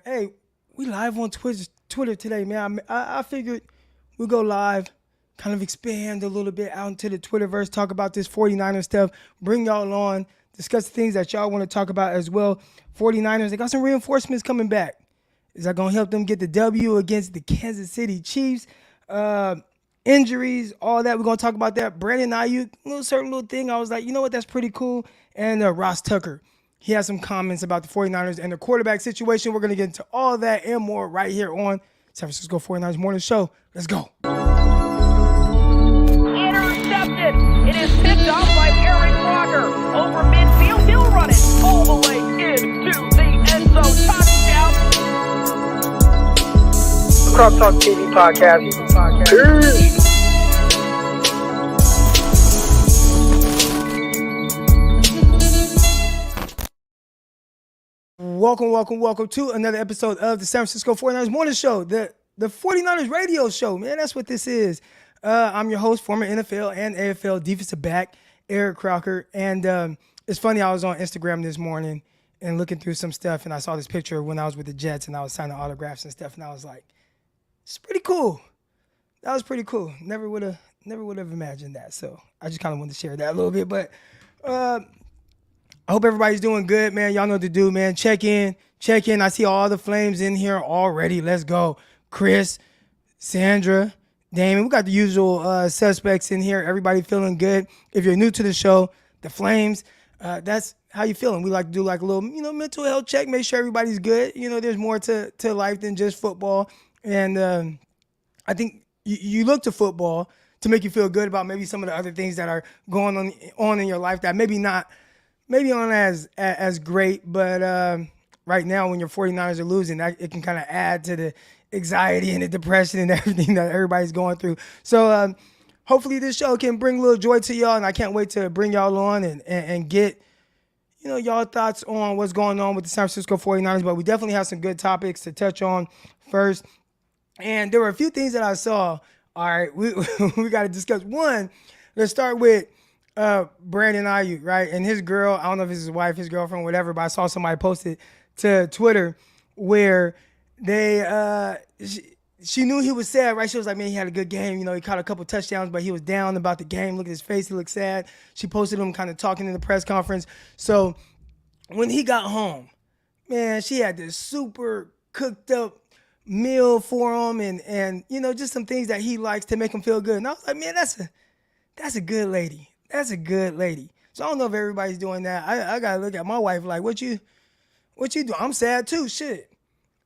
Hey, we live on Twitter today, man. I figured we'll go live, kind of expand a little bit out into the Twitterverse, talk about this 49ers stuff, bring y'all on, discuss the things that y'all want to talk about as well. 49ers, they got some reinforcements coming back. Is that going to help them get the W against the Kansas City Chiefs? Uh, Injuries, all that. We're going to talk about that. Brandon Aiyuk, certain little thing. I was like, you know what? That's pretty cool. And Ross Tucker. He has some comments about the 49ers and the quarterback situation. We're going to get into all that and more right here on San Francisco 49ers Morning Show. Let's go. Intercepted. It is picked off by Aaron Rodgers. Over midfield, he'll run it all the way into the end zone. Touchdown. Crop Talk TV podcast. Peace. Welcome to another episode of the San Francisco 49ers Morning Show, the 49ers radio show, man. That's what this is. I'm your host, former NFL and AFL defensive back, Eric Crocker. And it's funny, I was on Instagram this morning and looking through some stuff, and I saw this picture when I was with the Jets and I was signing autographs and stuff, and I was like, it's pretty cool. That was pretty cool. Never would have imagined that. So I just kind of wanted to share that a little bit. But I hope everybody's doing good, man. Y'all know what to do, man. Check in. I see all the flames in here already. Let's go. Chris, Sandra, Damon. We got the usual suspects in here. Everybody feeling good. If you're new to the show, the flames, that's how you feeling. We like to do like a little, mental health check. Make sure everybody's good. There's more to life than just football. And I think you look to football to make you feel good about maybe some of the other things that are going on in your life that maybe not as great, but right now when your 49ers are losing, it can kind of add to the anxiety and the depression and everything that everybody's going through. So hopefully this show can bring a little joy to y'all, and I can't wait to bring y'all on and get y'all thoughts on what's going on with the San Francisco 49ers. But we definitely have some good topics to touch on first. And there were a few things that I saw. All right, we got to discuss. One, let's start with Brandon Aiyuk, right? And his girl, I don't know if it's his wife, his girlfriend, whatever, but I saw somebody posted to Twitter where she knew he was sad, right? She was like, man, he had a good game. He caught a couple touchdowns, but he was down about the game. Look at his face. He looked sad. She posted him kind of talking in the press conference. So when he got home, man, she had this super cooked up meal for him and just some things that he likes to make him feel good. And I was like, man, that's a good lady. That's a good lady. So I don't know if everybody's doing that. I gotta look at my wife like, what you doing? I'm sad too. Shit.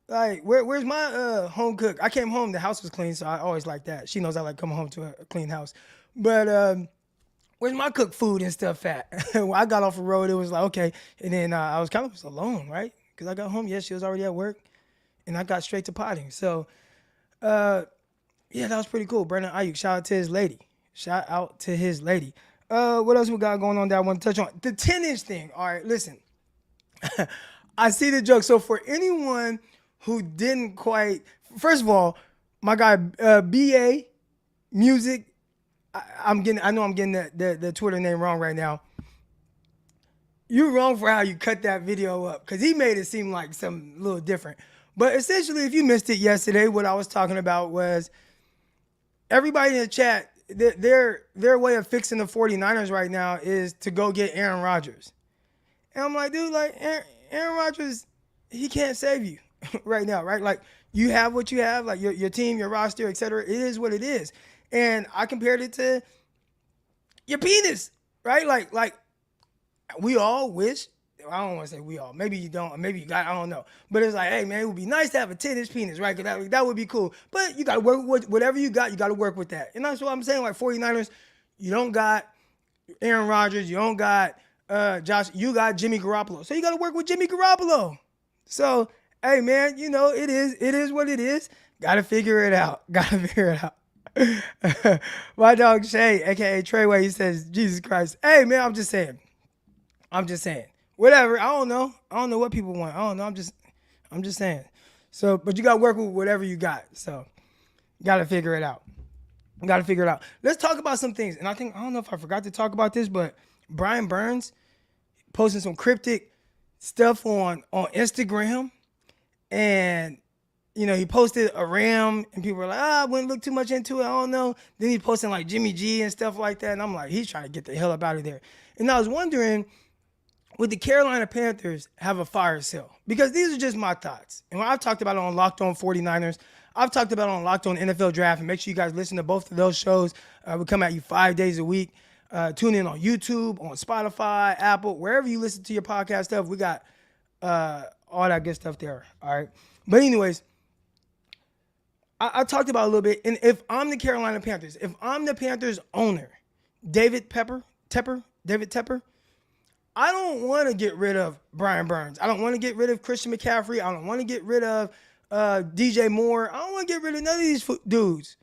Like, where's my home cook? I came home, the house was clean, so I always like that. She knows I like coming home to a clean house. But where's my cooked food and stuff at? When I got off the road, it was like, okay. And then I was kind of alone, right? Because I got home, she was already at work, and I got straight to potting. So, that was pretty cool. Brandon Aiyuk, shout out to his lady. What else we got going on that I want to touch on? The 10-inch thing. All right, listen. I see the joke. So for anyone who didn't quite, first of all, my guy BA Music, I know I'm getting the Twitter name wrong right now. You're wrong for how you cut that video up because he made it seem like something a little different. But essentially, if you missed it yesterday, what I was talking about was everybody in the chat, their way of fixing the 49ers right now is to go get Aaron Rodgers. And I'm like, dude, like Aaron Rodgers, he can't save you right now, right? Like you have what you have, like your team, your roster, et cetera. It is what it is. And I compared it to your penis, right? Like we all wish, I don't want to say we all, maybe you don't, maybe you got, I don't know. But it's like, hey man, it would be nice to have a 10-inch penis, right? Because that would be cool. But you got to work with whatever you got to work with that. And that's what I'm saying, like 49ers, you don't got Aaron Rodgers, you don't got Josh, you got Jimmy Garoppolo. So you got to work with Jimmy Garoppolo. So, hey man, it is what it is. Got to figure it out. My dog Shay, aka Treyway, he says, Jesus Christ. Hey man, I'm just saying. Whatever. I don't know what people want. I don't know. I'm just saying. So, but you got to work with whatever you got. So, got to figure it out. Let's talk about some things. And I don't know if I forgot to talk about this, but Brian Burns posting some cryptic stuff on Instagram. And, he posted a Ram, and people were like, I wouldn't look too much into it. I don't know. Then he's posting like Jimmy G and stuff like that. And I'm like, he's trying to get the hell up out of there. And I was wondering, would the Carolina Panthers have a fire sale? Because these are just my thoughts. And when I've talked about it on Locked On 49ers, I've talked about it on Locked On NFL Draft. And make sure you guys listen to both of those shows. We come at you 5 days a week. Tune in on YouTube, on Spotify, Apple, wherever you listen to your podcast stuff. We got all that good stuff there. All right. But anyways, I talked about it a little bit. And if I'm the Carolina Panthers, if I'm the Panthers owner, David Tepper, I don't want to get rid of Brian Burns. I don't want to get rid of Christian McCaffrey. I don't want to get rid of DJ Moore. I don't want to get rid of none of these dudes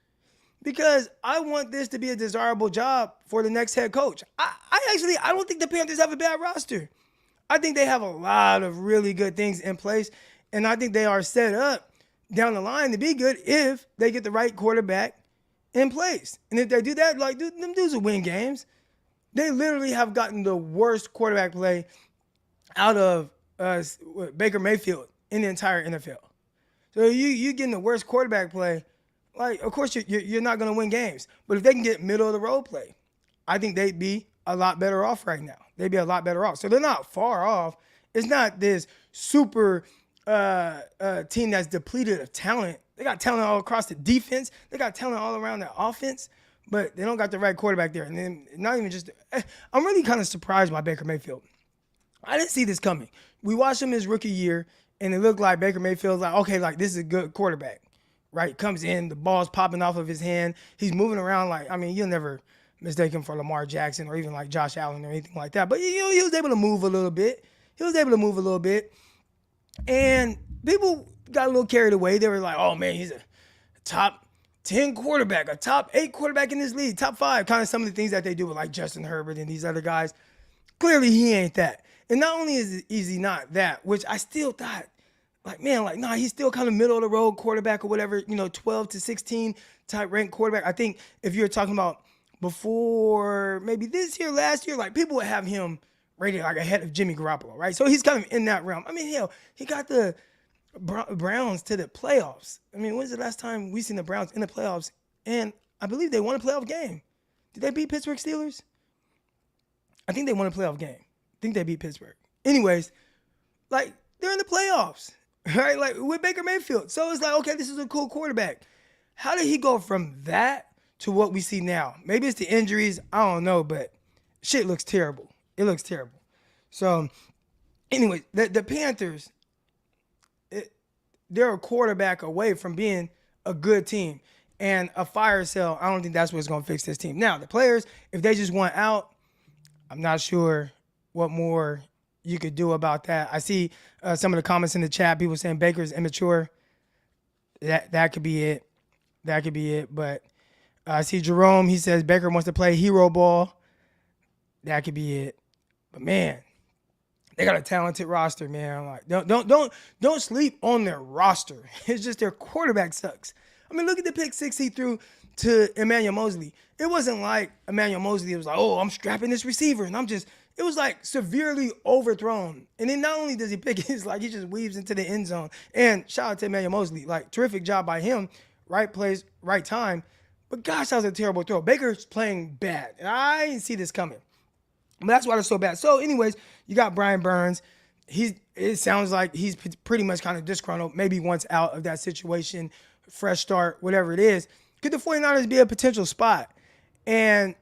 because I want this to be a desirable job for the next head coach. I don't think the Panthers have a bad roster. I think they have a lot of really good things in place, and I think they are set up down the line to be good if they get the right quarterback in place. And if they do that, like, them dudes will win games. They literally have gotten the worst quarterback play out of Baker Mayfield in the entire NFL. So you getting the worst quarterback play, like, of course you're not going to win games. But if they can get middle of the road play, I think they'd be a lot better off right now. They'd be a lot better off. So they're not far off. It's not this super team that's depleted of talent. They got talent all across the defense. They got talent all around the offense, but they don't got the right quarterback there. And then not even just – I'm really kind of surprised by Baker Mayfield. I didn't see this coming. We watched him his rookie year, and it looked like Baker Mayfield's like, okay, like, this is a good quarterback, right? Comes in, the ball's popping off of his hand. He's moving around like – I mean, you'll never mistake him for Lamar Jackson or even like Josh Allen or anything like that. But, he was able to move a little bit. And people got a little carried away. They were like, oh, man, he's a top 10 quarterback, a top 8 quarterback in this league, top 5, kind of some of the things that they do with like Justin Herbert and these other guys. Clearly, he ain't that. And not only is he not that, which I still thought, like, man, like, nah, he's still kind of middle of the road quarterback or whatever, 12 to 16 type ranked quarterback. I think if you're talking about before maybe this year, last year, like, people would have him rated like ahead of Jimmy Garoppolo, right? So he's kind of in that realm. I mean, hell, he got the Browns to the playoffs. I mean, when's the last time we seen the Browns in the playoffs? And I believe they won a playoff game. Did they beat Pittsburgh Steelers? I think they won a playoff game. I think they beat Pittsburgh. Anyways, like, they're in the playoffs, right? Like, with Baker Mayfield. So it's like, okay, this is a cool quarterback. How did he go from that to what we see now? Maybe it's the injuries. I don't know, but shit looks terrible. It looks terrible. So, anyway, the Panthers, they're a quarterback away from being a good team. And a fire sale, I don't think that's what's going to fix this team. Now, the players, if they just want out, I'm not sure what more you could do about that. I see some of the comments in the chat, people saying Baker's immature. That could be it. That could be it. But I see Jerome, he says Baker wants to play hero ball. That could be it. But man, they got a talented roster, man. Like, don't sleep on their roster. It's just their quarterback sucks. I mean, look at the pick 6 he threw to Emmanuel Mosley. It wasn't like Emmanuel Mosley was like, oh, I'm strapping this receiver, and it was like severely overthrown. And then not only does he pick it, it's like he just weaves into the end zone. And shout out to Emmanuel Mosley. Like, terrific job by him. Right place, right time. But gosh, that was a terrible throw. Baker's playing bad. And I didn't see this coming. But that's why they're so bad. So anyways, you got Brian Burns. It sounds like he's pretty much kind of disgruntled, maybe once out of that situation, fresh start, whatever it is. Could the 49ers be a potential spot? And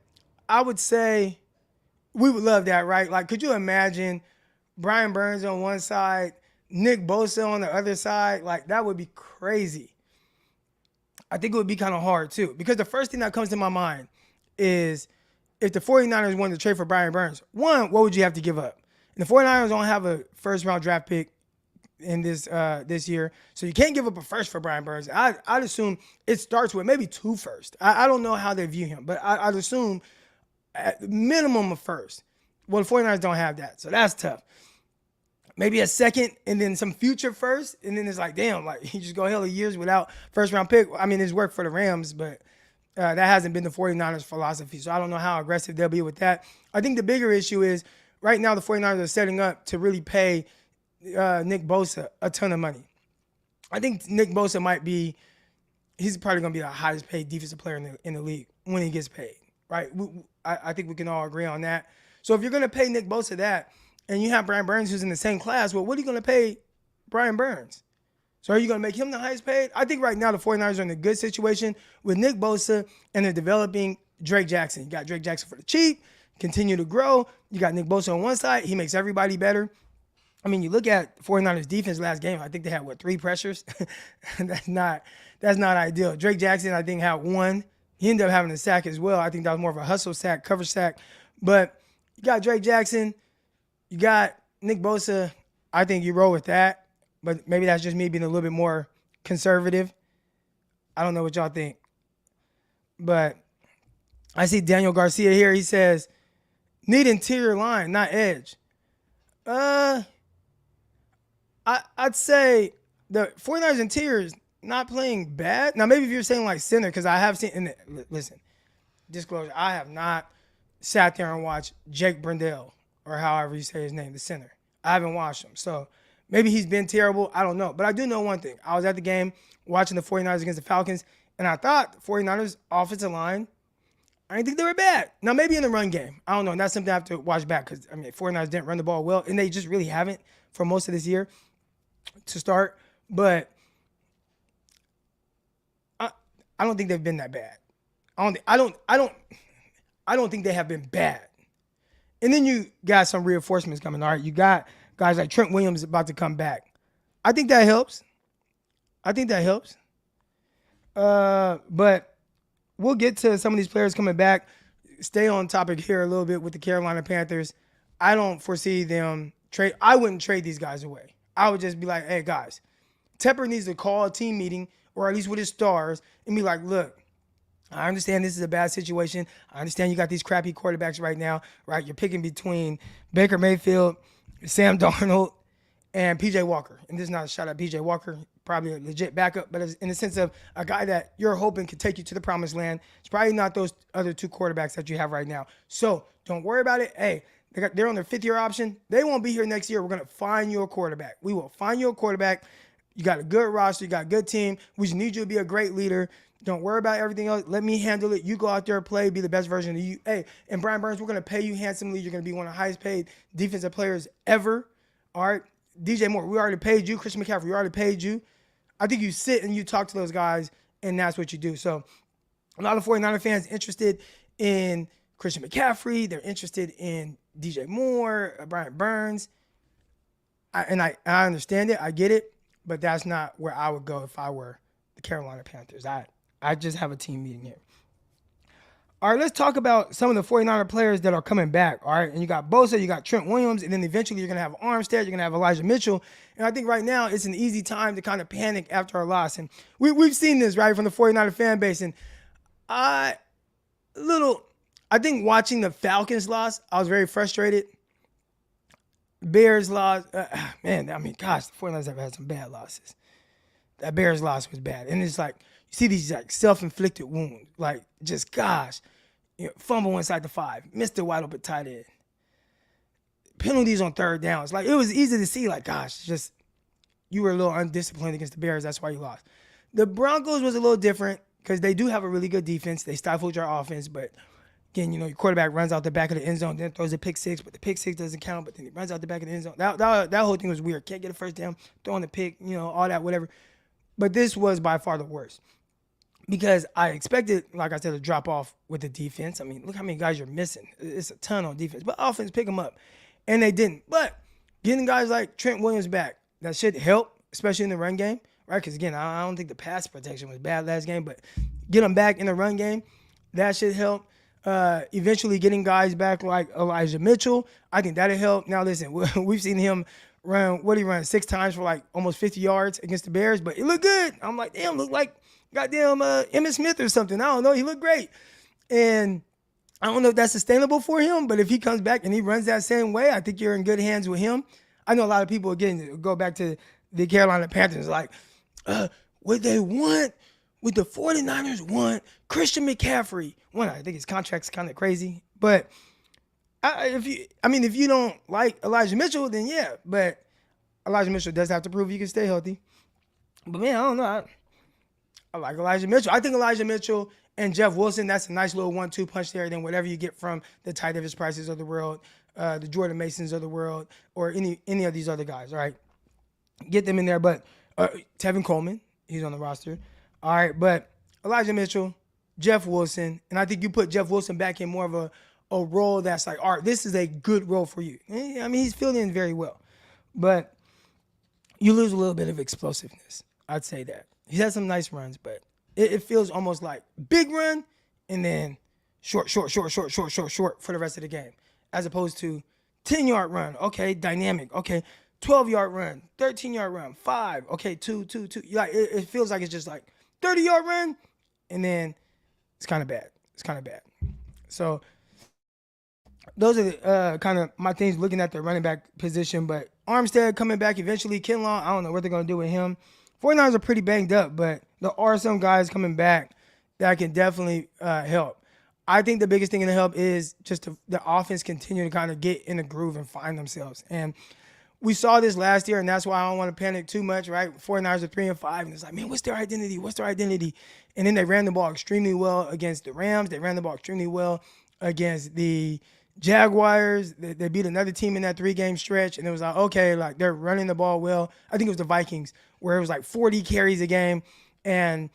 I would say we would love that, right? Like, could you imagine Brian Burns on one side, Nick Bosa on the other side? Like, that would be crazy. I think it would be kind of hard, too. Because the first thing that comes to my mind is, if the 49ers wanted to trade for Brian Burns, one, what would you have to give up? And the 49ers don't have a first-round draft pick in this year, so you can't give up a first for Brian Burns. I'd assume it starts with maybe 2 firsts. I don't know how they view him, but I'd assume at minimum a first. Well, the 49ers don't have that, so that's tough. Maybe a second and then some future first, and then it's like, damn, like, you just go hell of years without first-round pick. I mean, it's worked for the Rams, but that hasn't been the 49ers' philosophy, so I don't know how aggressive they'll be with that. I think the bigger issue is right now the 49ers are setting up to really pay Nick Bosa a ton of money. I think Nick Bosa might be. He's probably going to be the highest paid defensive player in the league when he gets paid, right? I think we can all agree on that. So if you're going to pay Nick Bosa that, and you have Brian Burns who's in the same class, well, what are you going to pay Brian Burns? So are you going to make him the highest paid? I think right now the 49ers are in a good situation with Nick Bosa, and they're developing Drake Jackson. You got Drake Jackson for the cheap, continue to grow. You got Nick Bosa on one side. He makes everybody better. I mean, you look at 49ers defense last game, I think they had, 3 pressures? That's not ideal. Drake Jackson, I think, had 1. He ended up having a sack as well. I think that was more of a hustle sack, cover sack. But you got Drake Jackson. You got Nick Bosa. I think you roll with that. But maybe that's just me being a little bit more conservative. I don't know what y'all think. But I see Daniel Garcia here. He says, need interior line, not edge. I'd say the 49ers interior is not playing bad. Now, maybe if you're saying like center, because I have seen, listen, disclosure, I have not sat there and watched Jake Brendel, or however you say his name, the center. I haven't watched him. So maybe he's been terrible. I don't know. But I do know one thing. I was at the game watching the 49ers against the Falcons, and I thought the 49ers offensive line, I didn't think they were bad. Now, maybe in the run game. I don't know. And that's something I have to watch back because, 49ers didn't run the ball well, and they just really haven't for most of this year to start. But I don't think they've been that bad. I don't think they have been bad. And then you got some reinforcements coming. All right, you got guys like Trent Williams about to come back. I think that helps. But we'll get to some of these players coming back. Stay on topic here a little bit with the Carolina Panthers. I don't foresee them trade. I wouldn't trade these guys away. I would just be like, hey, guys, Tepper needs to call a team meeting, or at least with his stars, and be like, look, I understand this is a bad situation. I understand you got these crappy quarterbacks right now, right? You're picking between Baker Mayfield, Sam Darnold, and P.J. Walker. And this is not a shot at P.J. Walker, probably a legit backup, but in the sense of a guy that you're hoping could take you to the promised land. It's probably not those other 2 quarterbacks that you have right now. So don't worry about it. Hey, they're on their 5th-year option. They won't be here next year. We're going to find you a quarterback. We will find you a quarterback. You got a good roster. You got a good team. We just need you to be a great leader. Don't worry about everything else. Let me handle it. You go out there, play, be the best version of you. Hey, and Brian Burns, we're going to pay you handsomely. You're going to be one of the highest paid defensive players ever. All right. DJ Moore, we already paid you. Christian McCaffrey, we already paid you. I think you sit and you talk to those guys, and that's what you do. So a lot of 49er fans interested in Christian McCaffrey. They're interested in DJ Moore, Brian Burns. I understand it. I get it. But that's not where I would go if I were the Carolina Panthers. I just have a team meeting here. All right, let's talk about some of the 49er players that are coming back. All right, and you got Bosa, you got Trent Williams, and then eventually you're going to have Armstead, you're going to have Elijah Mitchell. And I think right now it's an easy time to kind of panic after a loss. And we've seen this, right, from the 49er fan base. And I think watching the Falcons loss, I was very frustrated. Bears loss, man, gosh, the 49ers have had some bad losses. That Bears loss was bad. And it's like, you see these like self-inflicted wounds. Like, just, gosh, fumble inside the 5, missed the wide open tight end. Penalties on 3rd downs. Like, it was easy to see, like, gosh, just, you were a little undisciplined against the Bears. That's why you lost. The Broncos was a little different because they do have a really good defense. They stifled your offense, but again, your quarterback runs out the back of the end zone, then throws a pick 6, but the pick 6 doesn't count, but then he runs out the back of the end zone. That whole thing was weird. Can't get a first down, throwing the pick, all that, whatever. But this was by far the worst because I expected, like I said, to drop off with the defense. Look how many guys you're missing. It's a ton on defense. But offense, pick them up. And they didn't. But getting guys like Trent Williams back, that should help, especially in the run game, right? Because, again, I don't think the pass protection was bad last game, but get them back in the run game, that should help. Eventually getting guys back like Elijah Mitchell, I think that'll help. Now, listen, we've seen him run, 6 times for like almost 50 yards against the Bears, but it looked good. I'm like, damn, look like goddamn Emmitt Smith or something. I don't know. He looked great. And I don't know if that's sustainable for him, but if he comes back and he runs that same way, I think you're in good hands with him. I know a lot of people, again, go back to the Carolina Panthers, like, what they want, what the 49ers want, Christian McCaffrey. One, I think his contract's kind of crazy, but if you don't like Elijah Mitchell, then yeah, but Elijah Mitchell does have to prove he can stay healthy. But man, I don't know. I like Elijah Mitchell. I think Elijah Mitchell and Jeff Wilson, that's a nice little 1-2 punch there. Then whatever you get from the Ty Davis Prices of the world, the Jordan Masons of the world, or any of these other guys, all right? Get them in there. But Tevin Coleman, he's on the roster. All right, but Elijah Mitchell, Jeff Wilson, and I think you put Jeff Wilson back in more of a role that's like, all right, this is a good role for you. I mean, he's filled in very well. But you lose a little bit of explosiveness. I'd say that. He has some nice runs, but it feels almost like big run and then short for the rest of the game, as opposed to 10-yard run. Okay, dynamic. Okay, 12-yard run, 13-yard run, 5. Okay, 2. Like it feels like it's just like 30-yard run, and then it's kind of bad. So those are the kind of my things looking at the running back position. But Armstead coming back eventually. Kinlaw, I don't know what they're going to do with him. 49ers are pretty banged up, but there are some guys coming back that can definitely help. I think the biggest thing in the help is just the offense continue to kind of get in the groove and find themselves. And we saw this last year, and that's why I don't want to panic too much, right? 49ers are 3-5, and it's like, man, what's their identity? And then they ran the ball extremely well against the Rams. They ran the ball extremely well against the Jaguars. They beat another team in that 3-game stretch, and it was like, okay, like they're running the ball well. I think it was the Vikings, where it was like 40 carries a game, and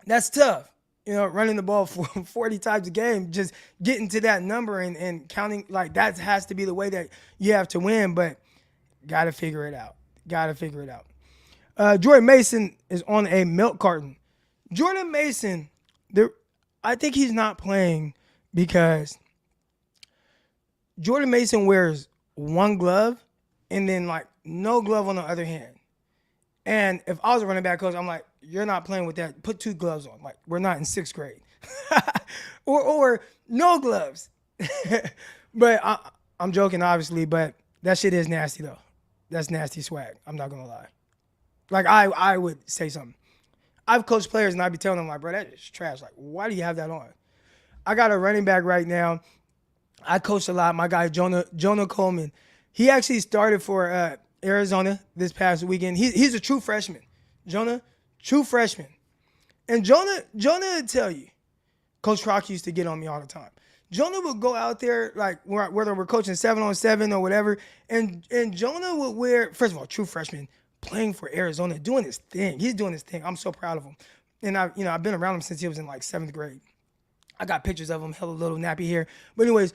that's tough. You know, running the ball for 40 times a game, just getting to that number and counting, like that has to be the way that you have to win, but got to figure it out. Jordan Mason is on a milk carton. Jordan Mason, I think he's not playing because Jordan Mason wears one glove and then like no glove on the other hand. And if I was a running back coach, I'm like, you're not playing with that. Put 2 gloves on. Like, we're not in 6th grade. or no gloves. But I'm joking, obviously, but that shit is nasty, though. That's nasty swag. I'm not going to lie. Like, I would say something. I've coached players, and I'd be telling them, like, bro, that is trash. Like, why do you have that on? I got a running back right now. I coach a lot. My guy, Jonah Coleman. He actually started for Arizona this past weekend. He's a true freshman. Jonah, true freshman. And Jonah would tell you, Coach Croc used to get on me all the time. Jonah would go out there, like whether we're coaching 7-on-7 or whatever, and Jonah would wear, first of all, true freshman, playing for Arizona, doing his thing. He's doing his thing. I'm so proud of him. And I've been around him since he was in like 7th grade. I got pictures of him, hella little nappy hair. But anyways,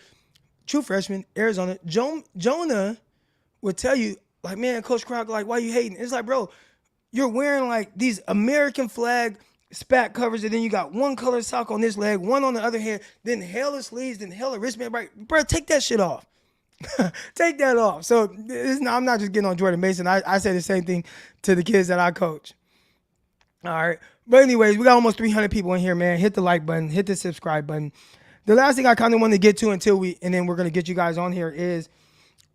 true freshman, Arizona. Jonah would tell you, like, man, Coach Croc, like, why you hating? It's like, bro, you're wearing like these American flag spat covers, and then you got one color sock on this leg, one on the other hand, then hella sleeves, then hella wristband. Right, bro, take that shit off. Take that off. So I'm not just getting on Jordan Mason. I say the same thing to the kids that I coach. All right. But anyways, we got almost 300 people in here, man. Hit the like button. Hit the subscribe button. The last thing I kind of want to get to and then we're going to get you guys on here is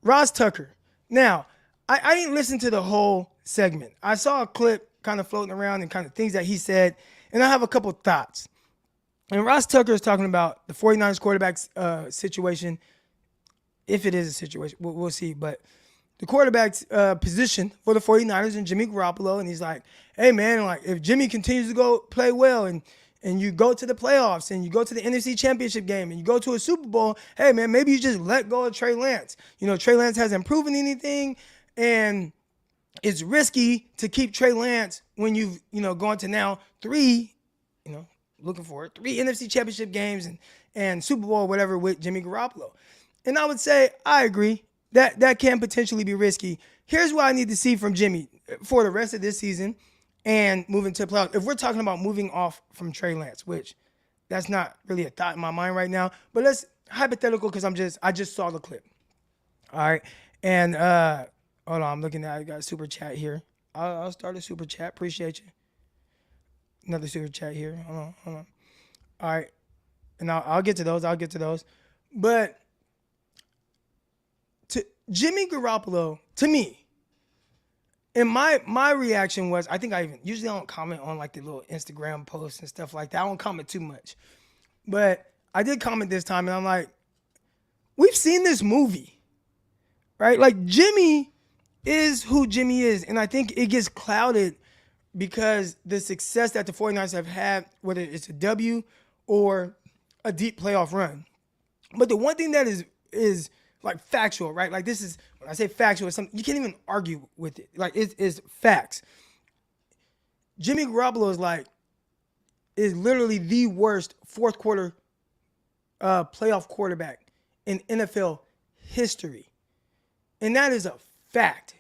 Ross Tucker. Now, I didn't listen to the whole segment. I saw a clip kind of floating around and kind of things that he said, and I have a couple thoughts. And Ross Tucker is talking about the 49ers quarterback situation, if it is a situation. We'll see. But the quarterback's position for the 49ers and Jimmy Garoppolo, and he's like, hey, man, like if Jimmy continues to go play well and you go to the playoffs and you go to the NFC Championship game and you go to a Super Bowl, hey, man, maybe you just let go of Trey Lance. You know, Trey Lance hasn't proven anything, and it's risky to keep Trey Lance when you've, gone to now 3, looking for 3 NFC Championship games and Super Bowl or whatever with Jimmy Garoppolo. And I would say I agree that can potentially be risky. Here's what I need to see from Jimmy for the rest of this season and moving to the playoffs. If we're talking about moving off from Trey Lance, which that's not really a thought in my mind right now, but let's hypothetical because I just saw the clip. All right. And hold on, I'm looking at I got a super chat here. I'll start a super chat. Appreciate you. Another super chat here. Hold on. All right. And I'll get to those. But to Jimmy Garoppolo, to me, and my reaction was, I think usually I don't comment on like the little Instagram posts and stuff like that. I don't comment too much. But I did comment this time, and I'm like, we've seen this movie, right? Like Jimmy is who Jimmy is, and I think it gets clouded because the success that the 49ers have had, whether it's a W or a deep playoff run. But the one thing that is like factual, right? Like this is, when I say factual, it's something you can't even argue with it. Like it's facts. Jimmy Garoppolo is literally the worst fourth quarter playoff quarterback in NFL history. And that is a fact.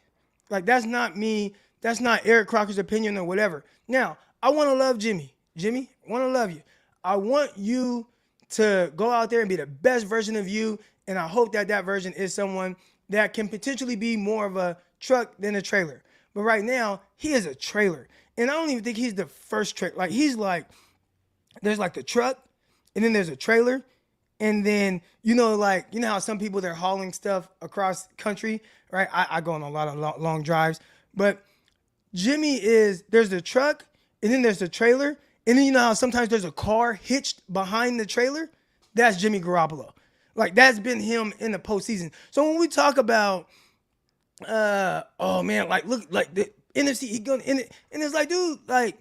Like, that's not me. That's not Eric Crocker's opinion or whatever. Now, I want to love Jimmy. Jimmy, I want to love you. I want you to go out there and be the best version of you. And I hope that version is someone that can potentially be more of a truck than a trailer. But right now, he is a trailer. And I don't even think he's the first trailer. Like, he's like, there's like the truck, and then there's a trailer. And then, you know how some people, they're hauling stuff across country, right? I go on a lot of long drives. But Jimmy there's the truck, and then there's the trailer. And then you know how sometimes there's a car hitched behind the trailer? That's Jimmy Garoppolo. Like, that's been him in the postseason. So when we talk about, look, like the NFC, he going in it, and it's like, dude, like,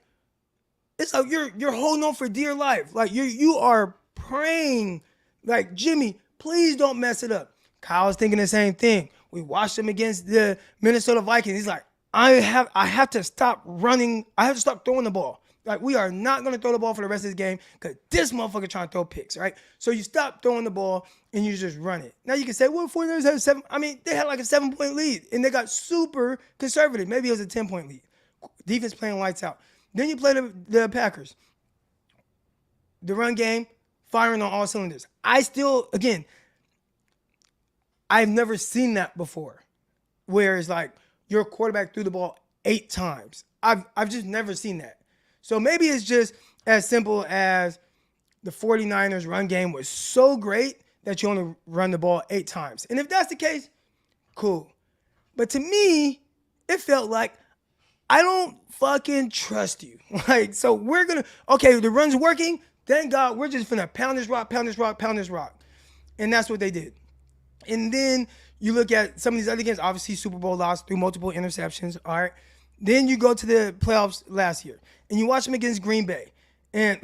it's like you're holding on for dear life. Like, you are praying, like, Jimmy, please don't mess it up. Kyle's thinking the same thing. We watched him against the Minnesota Vikings. He's like, I have to stop running. I have to stop throwing the ball. Like, we are not going to throw the ball for the rest of this game because this motherfucker trying to throw picks, right? So you stop throwing the ball and you just run it. Now you can say, well, 49ers had 7. I mean, they had like a 7-point lead and they got super conservative. Maybe it was a 10-point lead. Defense playing lights out. Then you play the Packers. The run game, firing on all cylinders. I've never seen that before, where it's like your quarterback threw the ball 8 times. I've just never seen that. So maybe it's just as simple as the 49ers run game was so great that you only run the ball 8 times. And if that's the case, cool. But to me, it felt like I don't fucking trust you. Like, so the run's working. Thank God, we're just finna pound this rock. And that's what they did. And then you look at some of these other games, obviously Super Bowl loss through multiple interceptions, all right? Then you go to the playoffs last year, and you watch them against Green Bay. And,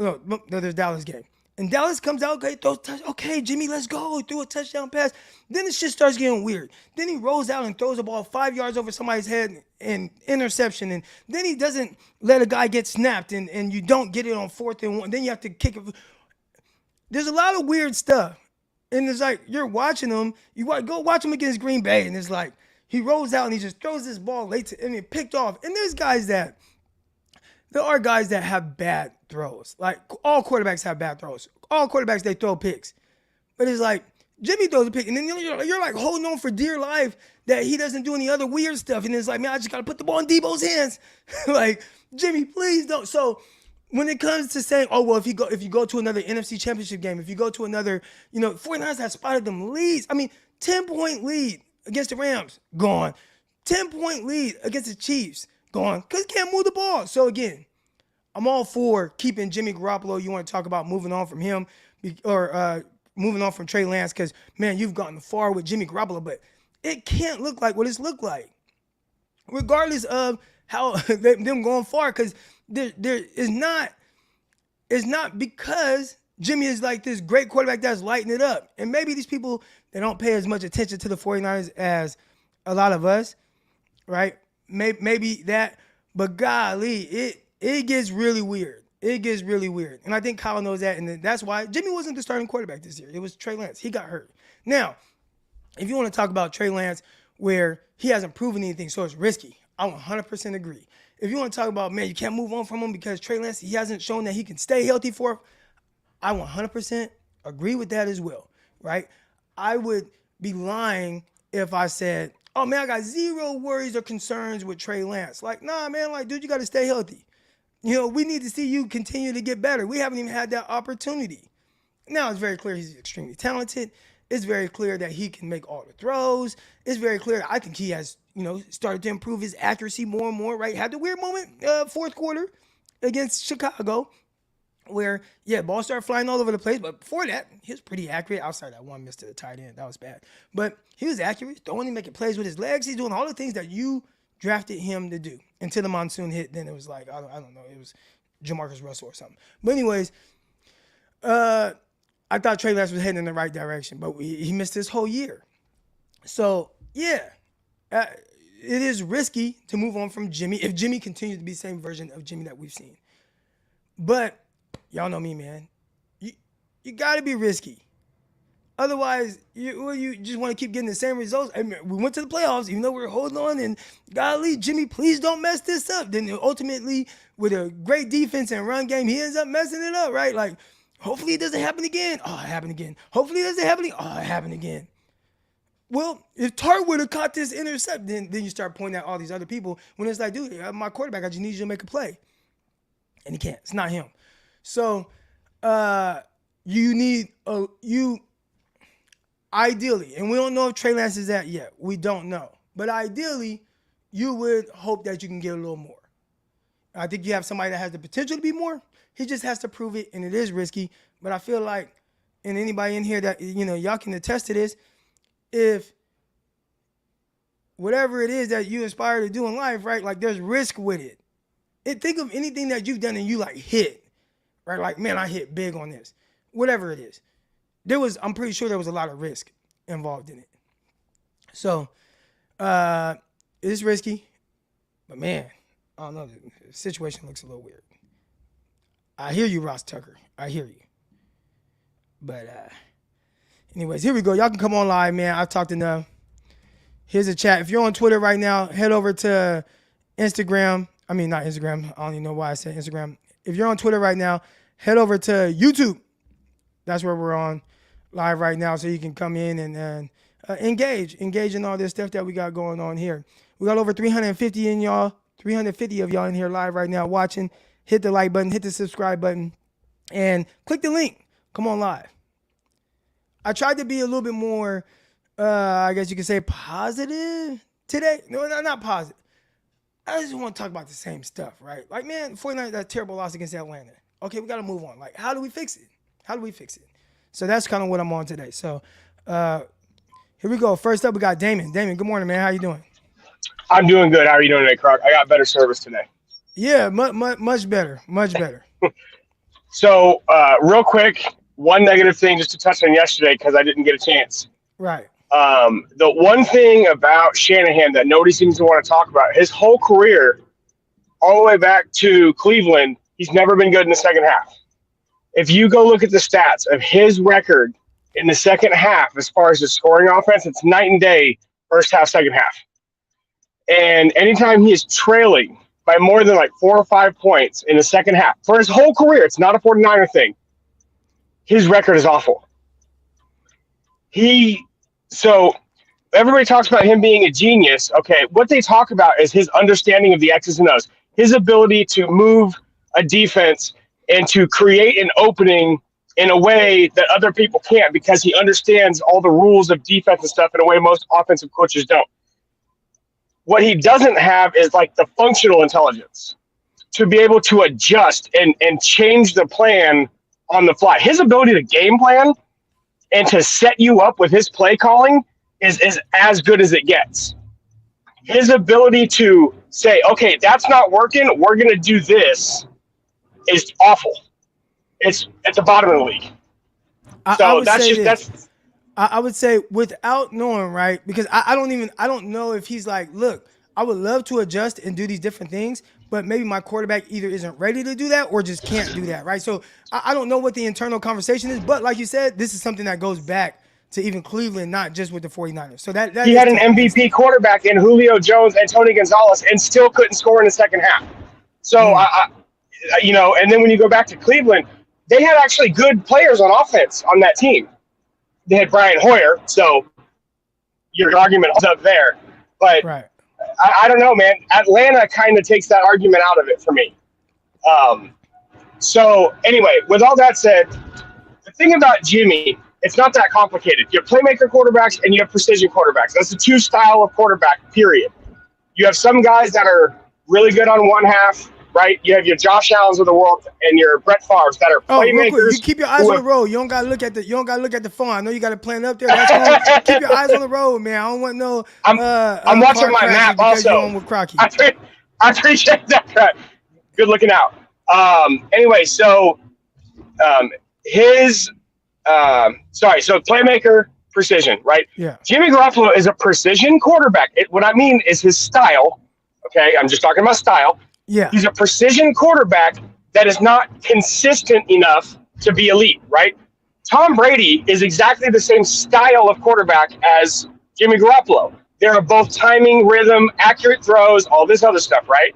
there's Dallas game. And Dallas comes out, okay, throws touch. Okay, Jimmy, let's go. Threw a touchdown pass. Then the shit starts getting weird. Then he rolls out and throws the ball 5 yards over somebody's head and interception. And then he doesn't let a guy get snapped, and you don't get it on 4th and 1. Then you have to kick it. There's a lot of weird stuff. And it's like, you're watching him. Go watch him against Green Bay, and it's like, he rolls out and he just throws this ball late picked off. And there are guys that have bad throws. Like, all quarterbacks have bad throws. All quarterbacks, they throw picks. But it's like, Jimmy throws a pick, and then you're like holding on for dear life that he doesn't do any other weird stuff. And it's like, man, I just got to put the ball in Debo's hands. Like, Jimmy, please don't. So when it comes to saying, oh, well, if you go to another NFC Championship game, if you go to another, 49ers have spotted them leads. I mean, 10-point lead against the Rams, gone. 10-point lead against the Chiefs, gone. Because he can't move the ball. So, again, I'm all for keeping Jimmy Garoppolo. You want to talk about moving on from him or moving on from Trey Lance because, man, you've gotten far with Jimmy Garoppolo. But it can't look like what it's looked like, regardless of how them going far, because it's not because Jimmy is like this great quarterback that's lighting it up. And maybe these people, they don't pay as much attention to the 49ers as a lot of us, right? Maybe that, but golly, it gets really weird. It gets really weird. And I think Kyle knows that, and that's why Jimmy wasn't the starting quarterback this year. It was Trey Lance. He got hurt. Now, if you want to talk about Trey Lance where he hasn't proven anything, so it's risky, I 100% agree. If you want to talk about, man, you can't move on from him because Trey Lance, he hasn't shown that he can stay healthy I 100% agree with that as well, right? I would be lying if I said, oh, man, I got zero worries or concerns with Trey Lance. Like, nah, man, like, dude, you got to stay healthy. We need to see you continue to get better. We haven't even had that opportunity. Now, it's very clear he's extremely talented. It's very clear that he can make all the throws. It's very clear that I think he has, started to improve his accuracy more and more, right? Had the weird moment, fourth quarter against Chicago, where, ball started flying all over the place. But before that, he was pretty accurate. Outside that one miss to the tight end. That was bad. But he was accurate, throwing and making plays with his legs. He's doing all the things that you drafted him to do until the monsoon hit. Then it was like, I don't know. It was Jamarcus Russell or something. But anyways, I thought Trey Lance was heading in the right direction, but he missed this whole year. So, yeah, it is risky to move on from Jimmy if Jimmy continues to be the same version of Jimmy that we've seen. But y'all know me, man. You got to be risky. Otherwise, you just want to keep getting the same results. I mean, we went to the playoffs, even though we were holding on, and golly, Jimmy, please don't mess this up. Then ultimately, with a great defense and run game, he ends up messing it up, right? Like, hopefully it doesn't happen again. Oh, it happened again. Hopefully it doesn't happen again. Oh, it happened again. Well, if Tart would have caught this intercept, then you start pointing at all these other people when it's like, dude, my quarterback, I just need you to make a play. And he can't. It's not him. So, you need ideally, and we don't know if Trey Lance is that yet. We don't know. But ideally, you would hope that you can get a little more. I think you have somebody that has the potential to be more. He just has to prove it, and it is risky. But I feel like, and anybody in here that, y'all can attest to this, if whatever it is that you aspire to do in life, right, like there's risk with it. Think of anything that you've done and you like hit, right? Like, man, I hit big on this. Whatever it is. I'm pretty sure there was a lot of risk involved in it. So, it's risky, but man, I don't know. The situation looks a little weird. I hear you, Ross Tucker. I hear you. But, anyways, here we go. Y'all can come on live, man. I've talked enough. Here's a chat. If you're on Twitter right now, head over to Instagram. I mean, not Instagram. I don't even know why I said Instagram. If you're on Twitter right now, head over to YouTube. That's where we're on live right now, so you can come in and engage in all this stuff that we got going on here. We got over 350 of y'all in here live right now watching. Hit the like button, hit the subscribe button, and click the link. Come on live. I tried to be a little bit more, I guess you could say, positive today. No, not positive. I just want to talk about the same stuff, right? Like, man, 49ers, that terrible loss against Atlanta. Okay, we got to move on. Like, how do we fix it? So that's kind of what I'm on today. So here we go. First up, we got Damon. Damon, good morning, man. How you doing? I'm doing good. How are you doing today, Clark? I got better service today. Yeah, much better. Much better. So real quick, one negative thing just to touch on yesterday because I didn't get a chance. Right. The one thing about Shanahan that nobody seems to want to talk about, his whole career, all the way back to Cleveland, he's never been good in the second half. If you go look at the stats of his record in the second half, as far as his scoring offense, it's night and day, first half, second half. And anytime he is trailing by more than like 4 or 5 points in the second half, for his whole career, it's not a 49er thing, his record is awful. So everybody talks about him being a genius. Okay, what they talk about is his understanding of the X's and O's, his ability to move a defense and to create an opening in a way that other people can't because he understands all the rules of defense and stuff in a way most offensive coaches don't. What he doesn't have is like the functional intelligence to be able to adjust and change the plan on the fly. His ability to game plan and to set you up with his play calling is as good as it gets. His ability to say, okay, that's not working, we're going to do this, is awful. It's at the bottom of the league. I would say without knowing, right? Because I don't know if he's like, look, I would love to adjust and do these different things, but maybe my quarterback either isn't ready to do that or just can't do that, right? So I don't know what the internal conversation is, but like you said, this is something that goes back to even Cleveland, not just with the 49ers. So that he had an MVP quarterback in Julio Jones and Tony Gonzalez and still couldn't score in the second half. So and then when you go back to Cleveland, they had actually good players on offense on that team. They had Brian Hoyer, so your argument holds up there. But right. I don't know, man. Atlanta kind of takes that argument out of it for me. So anyway, with all that said, the thing about Jimmy, it's not that complicated. You have playmaker quarterbacks and you have precision quarterbacks. That's the two style of quarterback, period. You have some guys that are really good on one half right? You have your Josh Allens of the world and your Brett Favre's that are Oh, real quick, playmakers. you keep your eyes on the road. You don't gotta look at the phone. I know you got a plan up there. That's cool. Keep your eyes on the road, man. I don't want no. I'm watching my map also. With Crocky. I appreciate that. Good looking out. Anyway, so so playmaker, precision, right? Yeah. Jimmy Garoppolo is a precision quarterback. What I mean is his style. Okay, I'm just talking about style. Yeah. He's a precision quarterback that is not consistent enough to be elite, right? Tom Brady is exactly the same style of quarterback as Jimmy Garoppolo. They're both timing, rhythm, accurate throws, all this other stuff, right?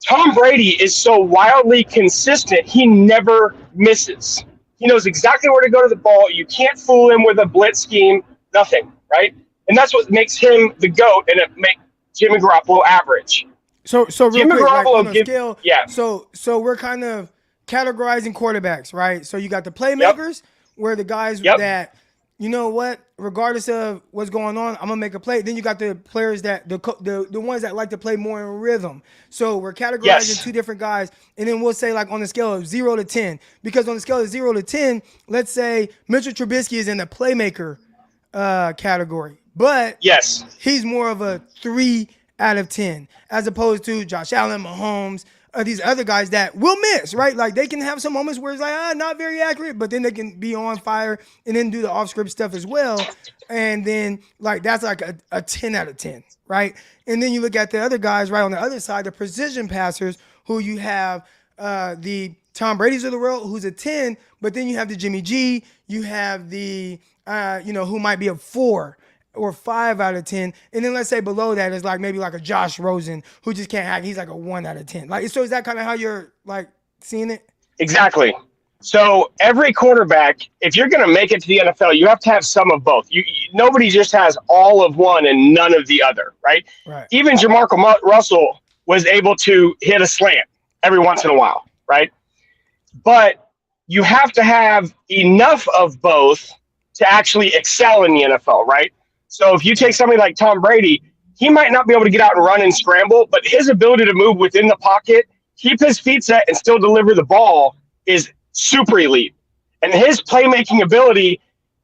Tom Brady is so wildly consistent, he never misses. He knows exactly where to go to the ball. You can't fool him with a blitz scheme, nothing, right? And that's what makes him the GOAT, and it makes Jimmy Garoppolo average. So real Jimmy quick, like, Garoppolo on a scale, yeah. So we're kind of categorizing quarterbacks, right? So you got the playmakers, where the guys that, you know what, regardless of what's going on, I'm gonna make a play. Then you got the players that the ones that like to play more in rhythm. So we're categorizing two different guys, and then we'll say like on the scale of 0 to 10, because on the scale of 0 to 10, let's say Mitchell Trubisky is in the playmaker category, but he's more of a 3 out of 10, as opposed to Josh Allen, Mahomes, these other guys that will miss, right? Like they can have some moments where it's like, not very accurate, but then they can be on fire and then do the off-script stuff as well. And then like that's like a 10 out of 10, right? And then you look at the other guys right on the other side, the precision passers, who you have the Tom Brady's of the world, who's a 10, but then you have the Jimmy G, you have the, who might be a 4 or 5 out of 10, and then let's say below that is like maybe like a Josh Rosen who just can't hack. He's like a 1 out of 10. Like, so is that kind of how you're like seeing it? Exactly. So every quarterback, if you're going to make it to the NFL, you have to have some of both. Nobody just has all of one and none of the other, right? Even Jamarcus Russell was able to hit a slant every once in a while, right? But you have to have enough of both to actually excel in the NFL, right? So if you take somebody like Tom Brady, he might not be able to get out and run and scramble, but his ability to move within the pocket, keep his feet set, and still deliver the ball is super elite. And his playmaking ability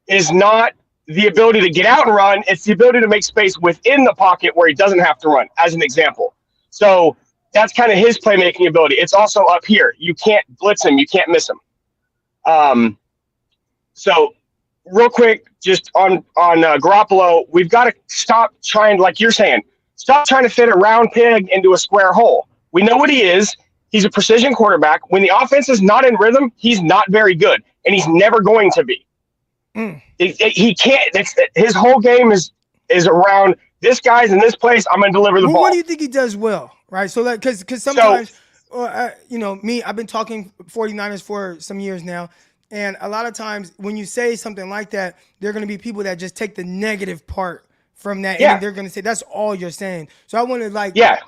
is not the ability to get out and run. It's the ability to make space within the pocket where he doesn't have to run, as an example. So that's kind of his playmaking ability. It's also up here. You can't blitz him. You can't miss him. So real quick, just on Garoppolo, we've got to stop trying, like you're saying, stop trying to fit a round peg into a square hole. We know what he is. He's a precision quarterback. When the offense is not in rhythm, he's not very good, and he's never going to be. He can't. His whole game is around this guy's in this place. I'm going to deliver the ball. What do you think he does well, right? So, like, because sometimes, I've been talking 49ers for some years now. And a lot of times when you say something like that, there are going to be people that just take the negative part from that. And they're going to say, that's all you're saying. So I want to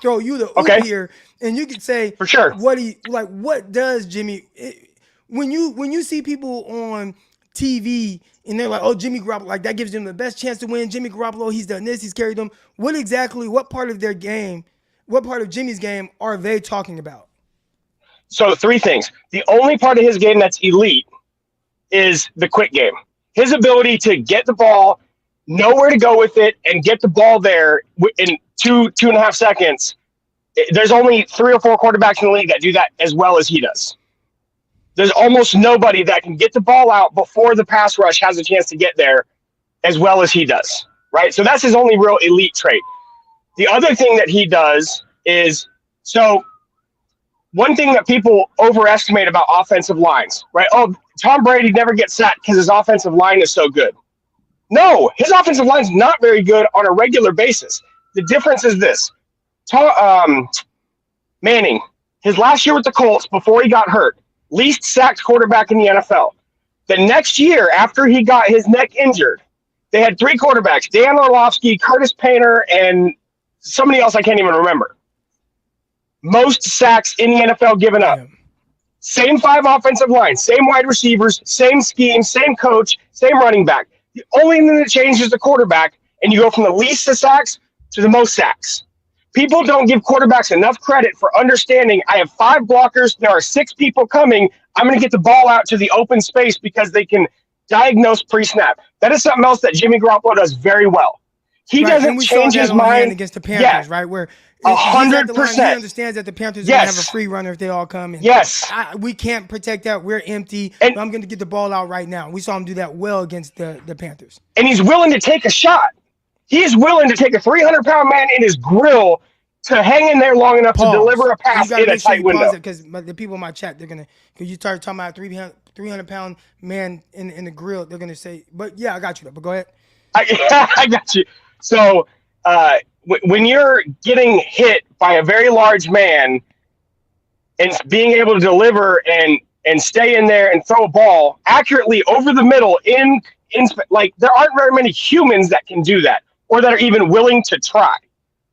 throw you the oop here, and you could say, for sure, what does Jimmy, when you see people on TV and they're like, oh, Jimmy Garoppolo, like that gives them the best chance to win. Jimmy Garoppolo, he's done this, he's carried them. What part of their game, what part of Jimmy's game are they talking about? So 3 things. The only part of his game that's elite is the quick game. His ability to get the ball, know where to go with it, and get the ball there in 2.5 seconds. There's only 3 or 4 quarterbacks in the league that do that as well as he does. There's almost nobody that can get the ball out before the pass rush has a chance to get there as well as he does, right? So that's his only real elite trait. The other thing that he does is, so one thing that people overestimate about offensive lines, right? Oh, Tom Brady never gets sacked because his offensive line is so good. No, his offensive line is not very good on a regular basis. The difference is this. Manning, his last year with the Colts before he got hurt, least sacked quarterback in the NFL. The next year after he got his neck injured, they had 3 quarterbacks, Dan Orlovsky, Curtis Painter, and somebody else I can't even remember. Most sacks in the NFL given up. Same 5 offensive lines, same wide receivers, same scheme, same coach, same running back. The only thing that changes is the quarterback, and you go from the least sacks to the most sacks. People don't give quarterbacks enough credit for understanding I have 5 blockers. There are 6 people coming. I'm going to get the ball out to the open space because they can diagnose pre-snap. That is something else that Jimmy Garoppolo does very well. He doesn't change his mind against the Panthers, right? Where 100%. He understands that the Panthers are going to have a free runner if they all come. And we can't protect that. We're empty. But I'm going to get the ball out right now. We saw him do that well against the Panthers. And he's willing to take a shot. He is willing to take a 300-pound man in his grill to hang in there long enough to deliver a pass in a tight window. Because the people in my chat, they're gonna, because you start talking about 300-pound man in the grill, they're gonna say, but yeah, I got you though. But go ahead. I got you. So when you're getting hit by a very large man and being able to deliver and stay in there and throw a ball accurately over the middle in like there aren't very many humans that can do that or that are even willing to try.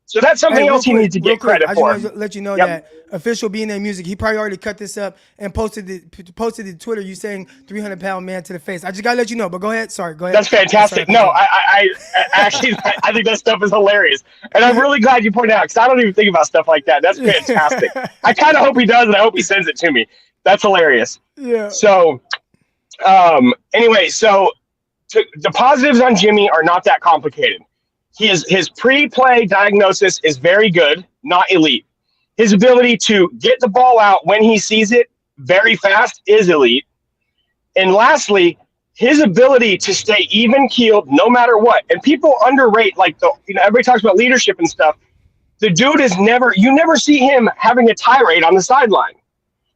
So that's something else he needs to get credit for. I just want to let you know that official B&A Music, he probably already cut this up and posted it to Twitter. You saying 300-pound man to the face. I just gotta let you know. But go ahead. Sorry. Go ahead. That's fantastic. No, I actually I think that stuff is hilarious, and I'm really glad you pointed out because I don't even think about stuff like that. That's fantastic. I kind of hope he does, and I hope he sends it to me. That's hilarious. Yeah. So, anyway, the positives on Jimmy are not that complicated. His pre-play diagnosis is very good, not elite. His ability to get the ball out when he sees it very fast is elite. And lastly, his ability to stay even-keeled no matter what. And people underrate, everybody talks about leadership and stuff. The dude is you never see him having a tirade on the sideline.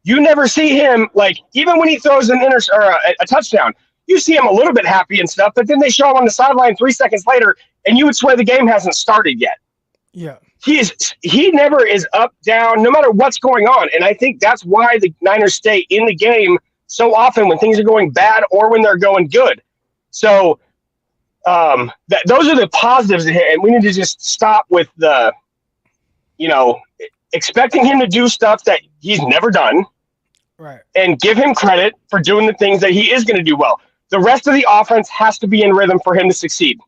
You never see him, even when he throws a touchdown, you see him a little bit happy and stuff, but then they show him on the sideline 3 seconds later, and you would swear the game hasn't started yet. Yeah. He never is up, down, no matter what's going on. And I think that's why the Niners stay in the game so often when things are going bad or when they're going good. So those are the positives, and we need to just stop with the, expecting him to do stuff that he's never done. Right. And give him credit for doing the things that he is going to do well. The rest of the offense has to be in rhythm for him to succeed.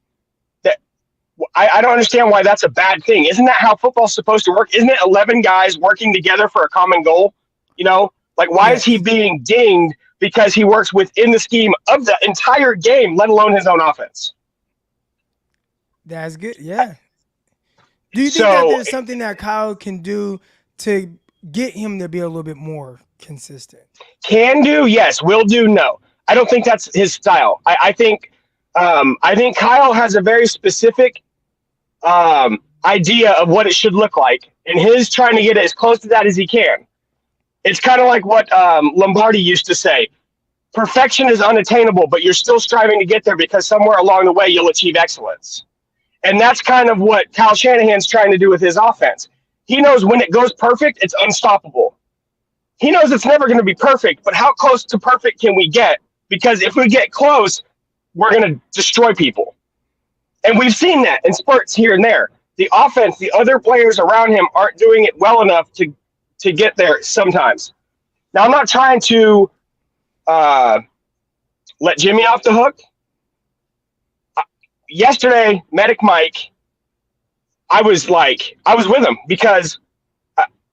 I don't understand why that's a bad thing. Isn't that how football's supposed to work? Isn't it 11 guys working together for a common goal? Why is he being dinged because he works within the scheme of the entire game, let alone his own offense? That's good. Yeah. Do you think that there's something that Kyle can do to get him to be a little bit more consistent? Can do, yes. Will do, no. I don't think that's his style. I think Kyle has a very specific idea of what it should look like, and his trying to get it as close to that as he can. It's kind of like what Lombardi used to say. Perfection is unattainable, but you're still striving to get there because somewhere along the way you'll achieve excellence. And that's kind of what Kyle Shanahan's trying to do with his offense. He knows when it goes perfect, it's unstoppable. He knows it's never going to be perfect, but how close to perfect can we get? Because if we get close, we're going to destroy people. And we've seen that in spurts here and there. The offense, the other players around him aren't doing it well enough to get there sometimes. Now, I'm not trying to let Jimmy off the hook. Yesterday, Medic Mike, I was with him because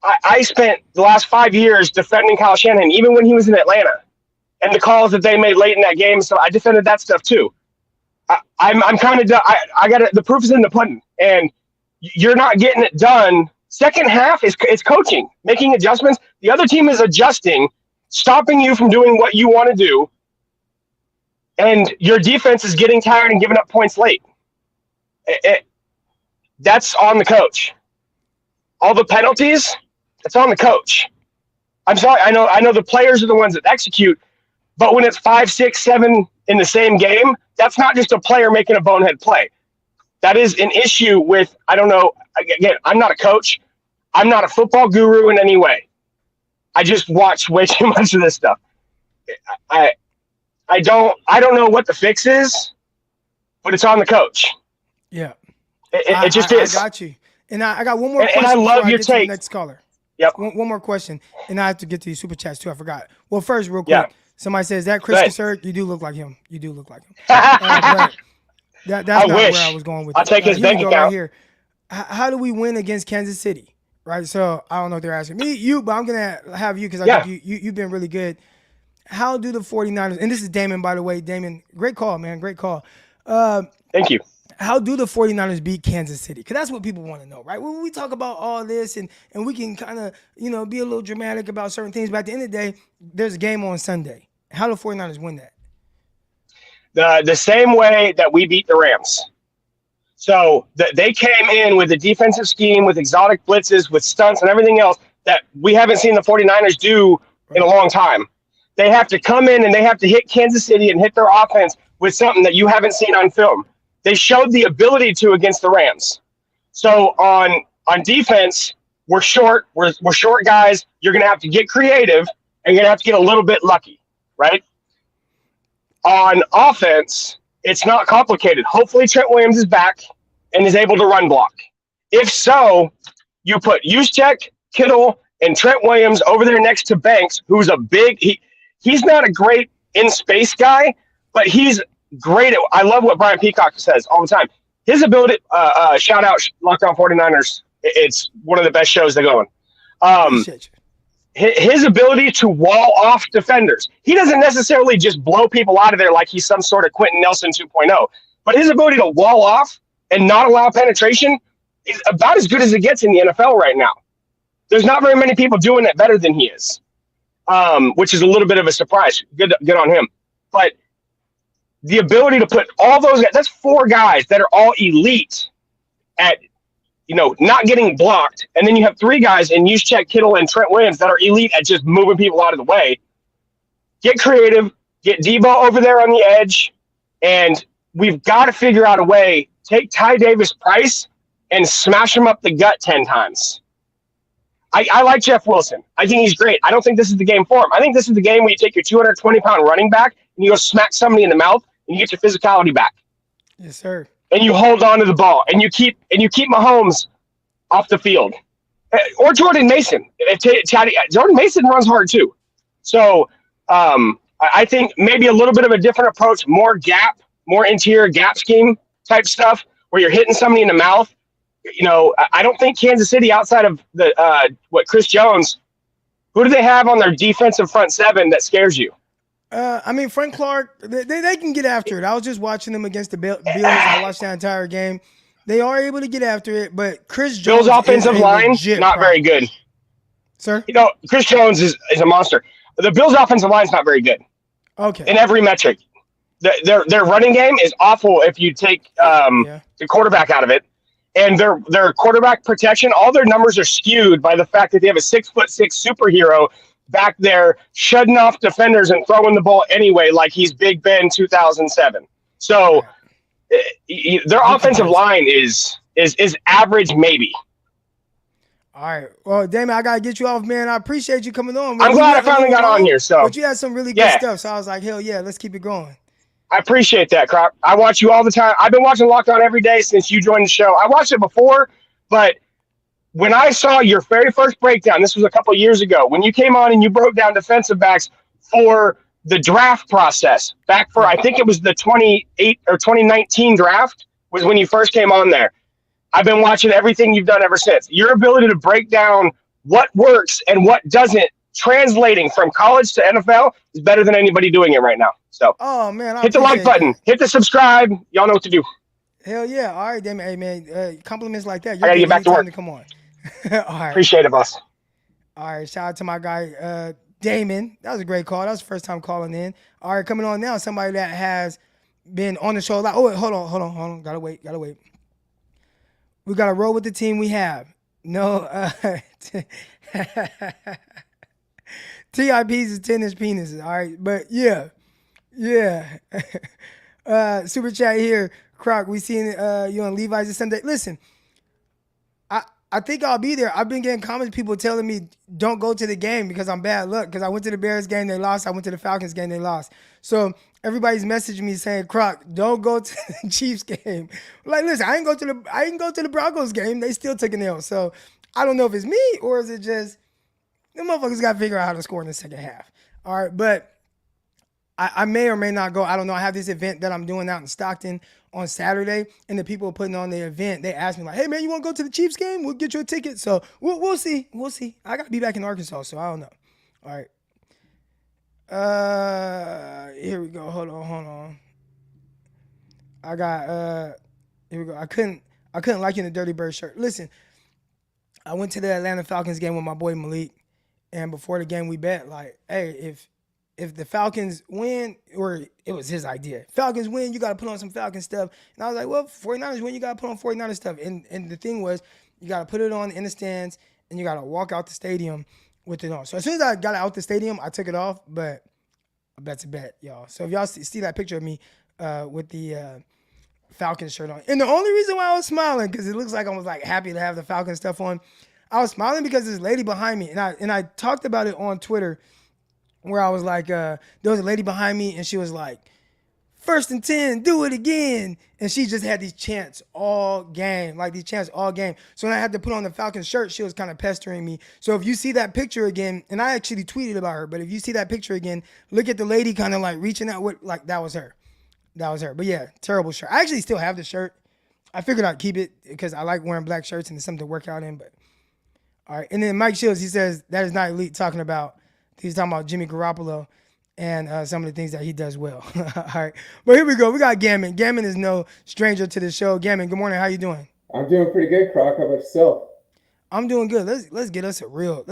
I spent the last 5 years defending Kyle Shanahan, even when he was in Atlanta, and the calls that they made late in that game. So I defended that stuff too. I'm kind of done. I got the proof is in the pudding, and you're not getting it done. Second half is coaching, making adjustments. The other team is adjusting, stopping you from doing what you want to do, and your defense is getting tired and giving up points late. That's on the coach. All the penalties, it's on the coach. I'm sorry. I know the players are the ones that execute, but when it's 5, 6, 7 in the same game, that's not just a player making a bonehead play. That is an issue with, I don't know. Again, I'm not a coach. I'm not a football guru in any way. I just watch way too much of this stuff. I don't know what the fix is, but it's on the coach. Yeah. It just is. I got you. And I got one more question. And I love your take. Next caller. Yep. One more question. And I have to get to these super chats too. I forgot. Well, first, real quick, somebody says that Chris Cassert, you do look like him. You do look like him. That's not wish. where I was going with I'll it. take his bank account. Right here. how do we win against Kansas City? Right. So I don't know if they're asking me, you, but I'm gonna have you because I Yeah. think you've been really good. How do the 49ers, and this is Damon, by the way. Damon, great call, man. Great call. Thank you. How do the 49ers beat Kansas City? Because that's what people want to know, right? When we talk about all this and we can kind of, be a little dramatic about certain things, but at the end of the day, there's a game on Sunday. How do the 49ers win that? The same way that we beat the Rams. So they came in with a defensive scheme, with exotic blitzes, with stunts and everything else that we haven't seen the 49ers do in a long time. They have to come in and they have to hit Kansas City and hit their offense with something that you haven't seen on film. They showed the ability to against the Rams. So on defense, we're short. We're short guys. You're going to have to get creative and you're going to have to get a little bit lucky, right? On offense, it's not complicated. Hopefully Trent Williams is back and is able to run block. If so, you put Juszczyk, Kittle, and Trent Williams over there next to Banks, who's a big he's not a great in-space guy, but he's great at, I love what Brian Peacock says all the time. His ability, shout out Locked On 49ers. It's one of the best shows they're going. His ability to wall off defenders. He doesn't necessarily just blow people out of there like he's some sort of Quentin Nelson 2.0, but his ability to wall off and not allow penetration is about as good as it gets in the NFL right now. There's not very many people doing it better than he is, which is a little bit of a surprise. Good on him. But the ability to put all those guys, that's 4 guys that are all elite at, not getting blocked. And then you have 3 guys in Juszczyk, Kittle, and Trent Williams that are elite at just moving people out of the way. Get creative, get Debo over there on the edge, and we've got to figure out a way, take Ty Davis Price and smash him up the gut 10 times. I like Jeff Wilson. I think he's great. I don't think this is the game for him. I think this is the game where you take your 220-pound running back and you go smack somebody in the mouth and you get your physicality back. Yes, sir. And you hold on to the ball and you keep Mahomes off the field. Or Jordan Mason. Jordan Mason runs hard too. So I think maybe a little bit of a different approach, more interior gap scheme type stuff where you're hitting somebody in the mouth. I don't think Kansas City, outside of the Chris Jones, who do they have on their defensive front 7 that scares you? Frank Clark, they can get after it. I was just watching them against the Bills. I watched that entire game. They are able to get after it, but Chris Jones' Bills' offensive line, not very good. Sir? Chris Jones is a monster. The Bills' offensive line is not very good. Okay. In every metric. Their running game is awful if you take the quarterback out of it. And their quarterback protection, all their numbers are skewed by the fact that they have a 6'6" superhero back there shutting off defenders and throwing the ball anyway, like he's Big Ben 2007. So their offensive line is average, maybe. All right. Well, Damon, I gotta get you off, man. I appreciate you coming on, man. I'm glad I finally got on here. So, but you had some really good stuff. So I was like, hell yeah, let's keep it going. I appreciate that, Croc. I watch you all the time. I've been watching Locked On every day since you joined the show. I watched it before, but when I saw your very first breakdown, this was a couple of years ago, when you came on and you broke down defensive backs for the draft process, back for, I think it was the 2019 draft was when you first came on there. I've been watching everything you've done ever since. Your ability to break down what works and what doesn't, translating from college to NFL, is better than anybody doing it right now. So, oh man, hit the like button, hit the subscribe. Y'all know what to do. Hell yeah! All right, Damon. Hey man, compliments like that. I gotta get back to work. To come on. All right. Appreciate it, boss. All right, shout out to my guy Damon. That was a great call. That was the first time calling in. All right, coming on now, somebody that has been on the show a lot. Oh wait, hold on. Gotta wait. We gotta roll with the team we have. No, TIPs is tennis penises. All right, but yeah. Super chat here, Croc. We seen you on Levi's this Sunday. Listen, I think I'll be there. I've been getting comments, people telling me don't go to the game because I'm bad luck. Because I went to the Bears game, they lost. I went to the Falcons game, they lost. So everybody's messaging me saying, Croc, don't go to the Chiefs game. Like, listen, I didn't go to the Broncos game. They still took an L. So I don't know if it's me or is it just the motherfuckers got to figure out how to score in the second half. All right, but I may or may not go. I don't know. I have this event that I'm doing out in Stockton on Saturday, and the people putting on the event, they asked me like, "Hey man, you want to go to the Chiefs game? We'll get you a ticket." So we'll see. We'll see. I got to be back in Arkansas, so I don't know. All right. Here we go. Hold on. I got here we go. I couldn't like you in the Dirty Bird shirt. Listen, I went to the Atlanta Falcons game with my boy Malik, and before the game we bet like, hey, if the Falcons win, or it was his idea, Falcons win, you got to put on some Falcon stuff. And I was like, well, 49ers win, you got to put on 49ers stuff. And the thing was, you got to put it on in the stands, and you got to walk out the stadium with it on. So as soon as I got out the stadium, I took it off, but I bet's a bet, y'all. So if y'all see that picture of me with the Falcons shirt on, and the only reason why I was smiling, because it looks like I was like happy to have the Falcon stuff on, I was smiling because this lady behind me, and I talked about it on Twitter, where I was like, there was a lady behind me, and she was like, 1st and 10, do it again. And she just had these chants all game. So when I had to put on the Falcons shirt, she was kind of pestering me. So if you see that picture again, and I actually tweeted about her, but if you see that picture again, look at the lady kind of like reaching out, like that was her. But yeah, terrible shirt. I actually still have the shirt. I figured I'd keep it because I like wearing black shirts and it's something to work out in. But all right. And then Mike Shields, he says, that is not elite, he's talking about Jimmy Garoppolo and some of the things that he does well. All right. But here we go. We got Gammon. Gammon is no stranger to the show. Gammon, good morning. How you doing? I'm doing pretty good, Croc. How about yourself? I'm doing good. Let's get us a real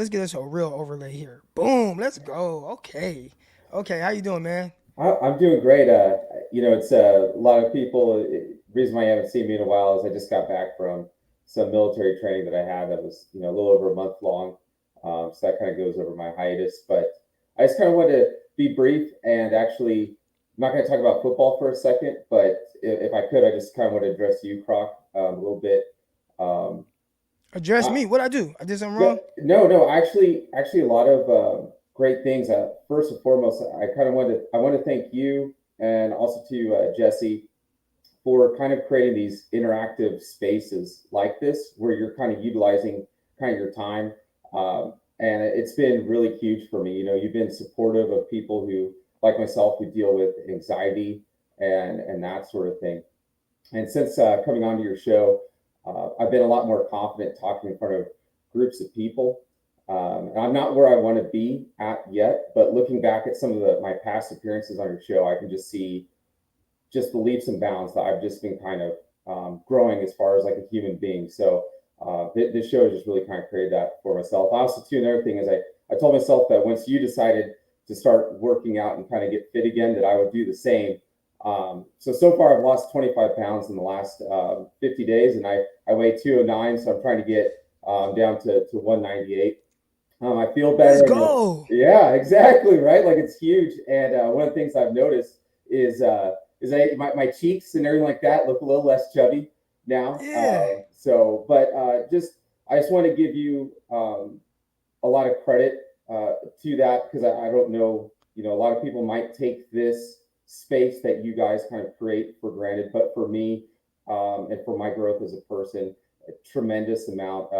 overlay here. Boom. Let's go. Okay. How you doing, man? I'm doing great. It's a lot of people. Reason why you haven't seen me in a while is I just got back from some military training that I had that was, a little over a month long. So that kind of goes over my hiatus. But I just kind of wanted to be brief and actually, I'm not going to talk about football for a second, but if I could, I just kind of want to address you, Croc, a little bit. Address me? What'd I do? I did something wrong? No, actually, a lot of great things. First and foremost, I want to thank you and also to Jesse for kind of creating these interactive spaces like this, where you're kind of utilizing kind of your time. And it's been really huge for me. You've been supportive of people who, like myself, who deal with anxiety and that sort of thing. And since coming onto your show, I've been a lot more confident talking in front of groups of people. And I'm not where I want to be at yet, but looking back at some of my past appearances on your show, I can just see just the leaps and bounds that I've just been kind of growing as far as like a human being. So this show has just really kind of created that for myself. Also, too, another thing is I told myself that once you decided to start working out and kind of get fit again, that I would do the same. So far I've lost 25 pounds in the last 50 days, and I weigh 209, so I'm trying to get down to 198. I feel better. Let's go. Yeah, exactly, right? Like, it's huge. And one of the things I've noticed is my cheeks and everything like that look a little less chubby now. Yeah. I just want to give you a lot of credit to that, because I don't know, a lot of people might take this space that you guys kind of create for granted, but for me and for my growth as a person, a tremendous amount.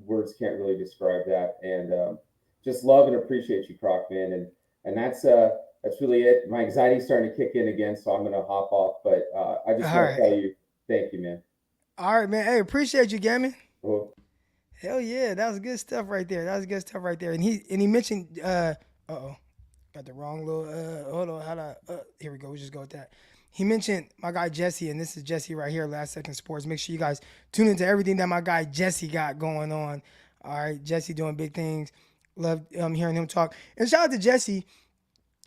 Words can't really describe that. And just love and appreciate you, Croc, man. And that's really it. My anxiety's starting to kick in again, so I'm gonna hop off. But I just want to tell you, thank you, man. All right, man. Hey, appreciate you, Gammon. Cool. Hell yeah, that was good stuff right there. And he mentioned got the wrong little hold on, here we go. We'll just go with that. He mentioned my guy Jesse, and this is Jesse right here, Last Second Sports. Make sure you guys tune into everything that my guy Jesse got going on. All right, Jesse doing big things. Love hearing him talk. And shout out to Jesse.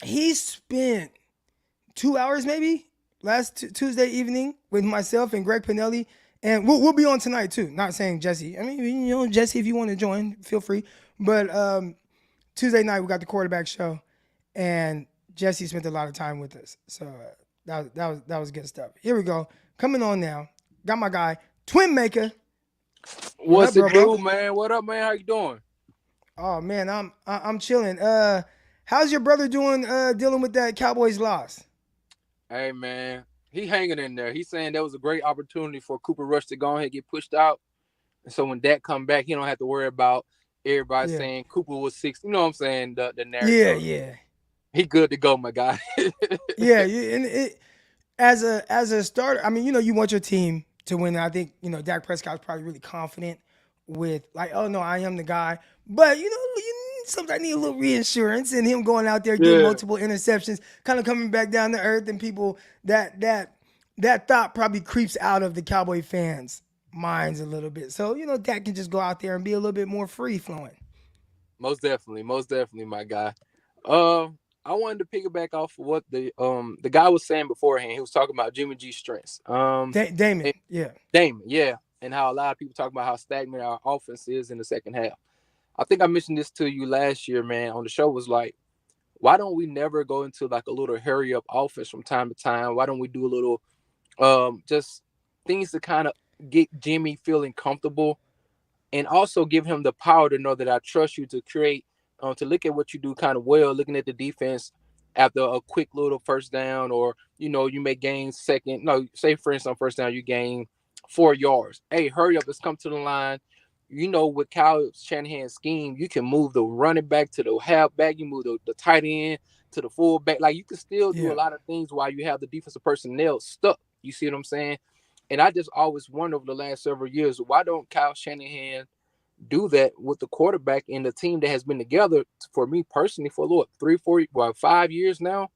He spent 2 hours maybe last Tuesday evening with myself and Greg Pinelli. And we'll be on tonight too. Not saying Jesse. I mean, Jesse, if you want to join, feel free. But Tuesday night we got the quarterback show, and Jesse spent a lot of time with us. So that was good stuff. Here we go. Coming on now. Got my guy Twin Maker. What's the dude, man? What up, man? How you doing? Oh man, I'm chilling. How's your brother doing? Dealing with that Cowboys loss? Hey man, he hanging in there. He's saying that was a great opportunity for Cooper Rush to go ahead and get pushed out. And so when Dak come back, he don't have to worry about everybody saying Cooper was 6. You know what I'm saying? The narrative. Yeah. He good to go, my guy. Yeah, and as a starter, I mean, you want your team to win. I think Dak Prescott's probably really confident with like, oh no, I am the guy. But you sometimes need a little reassurance, and him going out there getting Yeah. multiple interceptions, kind of coming back down to earth, and people that thought probably creeps out of the Cowboy fans' minds a little bit. So Dak can just go out there and be a little bit more free flowing. Most definitely, my guy. I wanted to piggyback off of what the guy was saying beforehand. He was talking about Jimmy G's strengths. Damon, And yeah, Damon, yeah, and how a lot of people talk about how stagnant our offense is in the second half. I think I mentioned this to you last year, man, on the show. Was like, why don't we never go into like a little hurry up offense from time to time? Why don't we do a little just things to kind of get Jimmy feeling comfortable and also give him the power to know that I trust you to create, to look at what you do kind of well, looking at the defense after a quick little first down, or you may gain second. No, say for instance, on first down you gain 4 yards. Hey, hurry up, let's come to the line. With Kyle Shanahan's scheme, you can move the running back to the halfback, you move the tight end to the fullback. Like you can still do a yeah. lot of things while you have the defensive personnel stuck. You see what I'm saying? And I just always wonder over the last several years, why don't Kyle Shanahan do that with the quarterback and the team that has been together for me personally for 3, 4, 5 years now.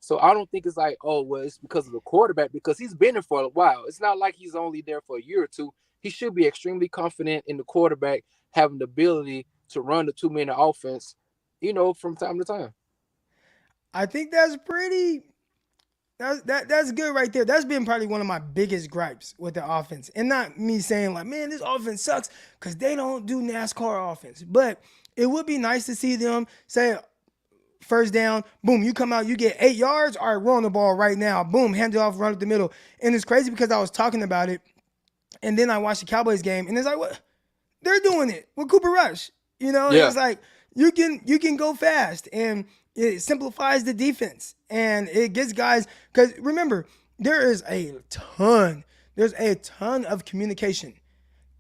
So I don't think it's like, oh, well, it's because of the quarterback, because he's been there for a while. It's not like he's only there for a year or two. He should be extremely confident in the quarterback having the ability to run the 2-minute offense, from time to time. I think that's pretty. That's good right there. That's been probably one of my biggest gripes with the offense. And not me saying like, man, this offense sucks because they don't do NASCAR offense. But it would be nice to see them say first down, boom, you come out, you get 8 yards. All right, we're on the ball right now. Boom, hand it off, run up the middle. And it's crazy because I was talking about it, and then I watched the Cowboys game, and it's like, what? They're doing it with Cooper Rush. Yeah. It's like you can go fast, and it simplifies the defense, and it gets guys, because remember, there's a ton of communication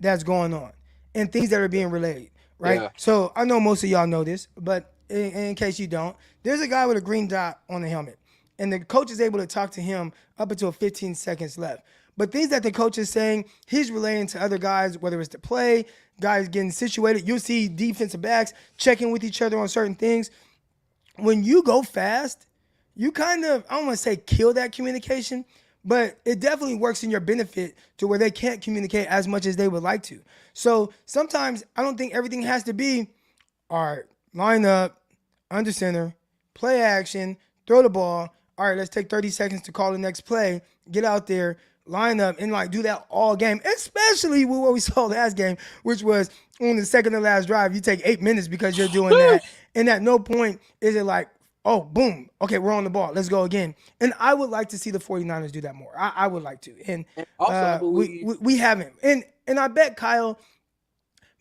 that's going on and things that are being relayed, right? Yeah. So I know most of y'all know this, but in case you don't, there's a guy with a green dot on the helmet, and the coach is able to talk to him up until 15 seconds left. But things that the coach is saying, he's relaying to other guys, whether it's the play, guys getting situated. You'll see defensive backs checking with each other on certain things. When you go fast, you kind of, I don't want to say kill that communication, but it definitely works in your benefit to where they can't communicate as much as they would like to. So sometimes I don't think everything has to be, all right, line up, under center, play action, throw the ball. All right, let's take 30 seconds to call the next play, get out there, line up, and like do that all game, especially with what we saw last game, which was on the second to last drive, you take 8 minutes because you're doing that. And at no point is it like, oh, boom, okay, we're on the ball, let's go again. And I would like to see the 49ers do that more. I would like to. And Also, I we haven't. And I bet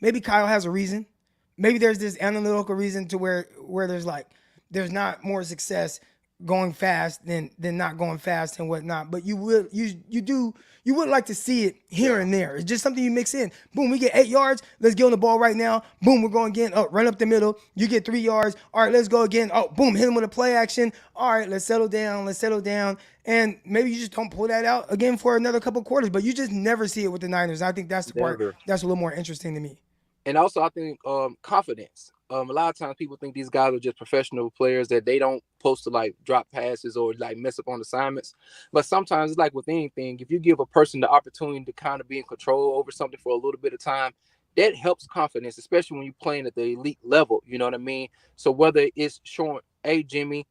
maybe Kyle has a reason. Maybe there's this analytical reason to where there's not more success going fast than not going fast and whatnot. But you would like to see it here and there. It's just something you mix in. Boom, we get 8 yards. Let's get on the ball right now. Boom, we're going again. Oh, run up the middle. You get 3 yards. All right, let's go again. Oh, boom, hit him with a play action. All right, let's settle down. And maybe you just don't pull that out again for another couple quarters. But you just never see it with the Niners. I think that's the part that's a little more interesting to me. And also, I think confidence. A lot of times people think these guys are just professional players, that they don't supposed to like drop passes or like mess up on assignments. But sometimes it's like with anything, if you give a person the opportunity to kind of be in control over something for a little bit of time, that helps confidence, especially when you're playing at the elite level. You know what I mean? So whether it's showing, hey, Jimmy,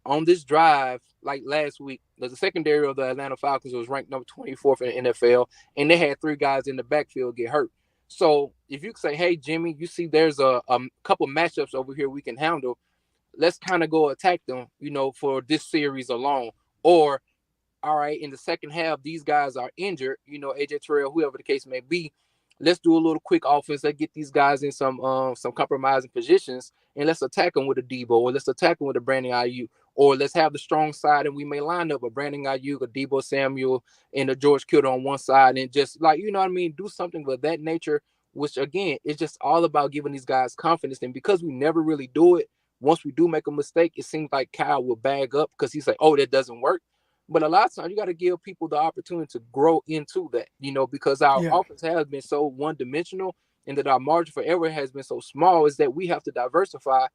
on this drive, like last week, the secondary of the Atlanta Falcons was ranked number 24th in the NFL, and they had 3 guys in the backfield get hurt. So if you say, hey, Jimmy, you see there's a couple matchups over here we can handle, let's kind of go attack them, for this series alone. Or, all right, in the second half, these guys are injured, AJ Terrell, whoever the case may be. Let's do a little quick offense. Let's get these guys in some compromising positions, and let's attack them with a Debo, or let's attack them with a Brandon Aiyuk, or let's have the strong side, and we may line up a Brandon Aiyuk, a Debo Samuel, and a George Kittle on one side, and just like, do something of that nature, which again, it's just all about giving these guys confidence. And because we never really do it, once we do make a mistake, it seems like Kyle will bag up because he's like, oh, that doesn't work. But a lot of times you got to give people the opportunity to grow into that, because our Yeah. offense has been so one-dimensional and that our margin for error has been so small, is that we have to diversify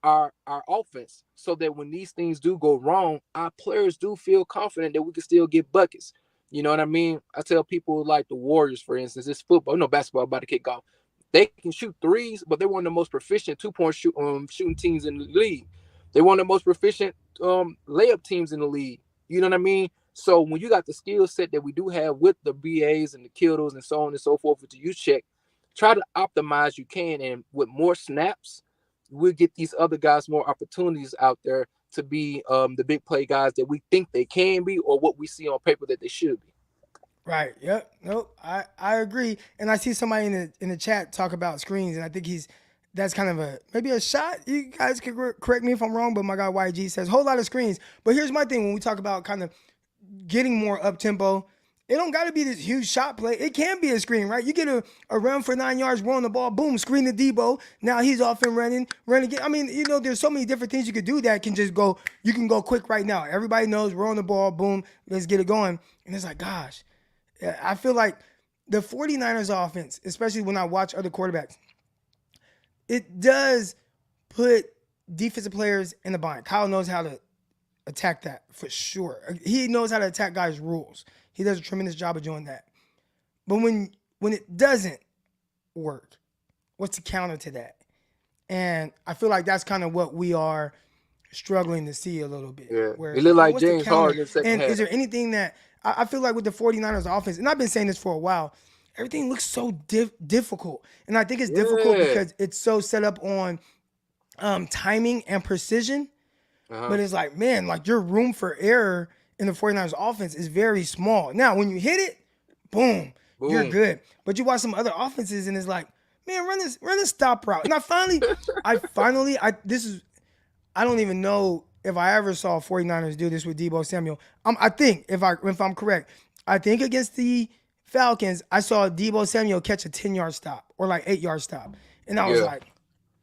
our offense so that when these things do go wrong, our players do feel confident that we can still get buckets. You know what I mean? I tell people like the Warriors, for instance, it's football, basketball about to kick off. They can shoot threes, but they're one of the most proficient two-point shooting teams in the league. They're one of the most proficient layup teams in the league. You know what I mean? So when you got the skill set that we do have with the BAs and the Kittles and so on and so forth with the use check, try to optimize you can, and with more snaps, we'll get these other guys more opportunities out there to be the big play guys that we think they can be, or what we see on paper that they should be. Right. Yep. Nope. I agree. And I see somebody in the chat talk about screens, and I think that's kind of maybe a shot. You guys can correct me if I'm wrong, but my guy YG says whole lot of screens. But here's my thing: when we talk about kind of getting more up tempo, it don't got to be this huge shot play. It can be a screen, right? You get a run for 9 yards, rolling the ball, boom, screen to Debo. Now he's off and running again. I mean, there's so many different things you could do that can just go. You can go quick right now. Everybody knows we're on the ball, boom, let's get it going. And it's like, gosh. I feel like the 49ers offense, especially when I watch other quarterbacks, it does put defensive players in the bind. Kyle knows how to attack that for sure. He knows how to attack guys' rules. He does a tremendous job of doing that. But when it doesn't work, what's the counter to that? And I feel like that's kind of what we are struggling to see a little bit. Yeah. Where It looked like what's the James counter? Harden in the second And half. is there anything that I feel like with the 49ers offense, and I've been saying this for a while, everything looks so difficult. And I think it's difficult because it's so set up on timing and precision. But it's like, man, like your room for error in the 49ers offense is very small. Now, when you hit it, boom, you're good. But you watch some other offenses and it's like, man, run this stop route. And I don't even know if I ever saw 49ers do this with Debo Samuel. I think, if I'm correct, I think against the Falcons, I saw Debo Samuel catch a 10-yard stop or like 8-yard stop. And I was like,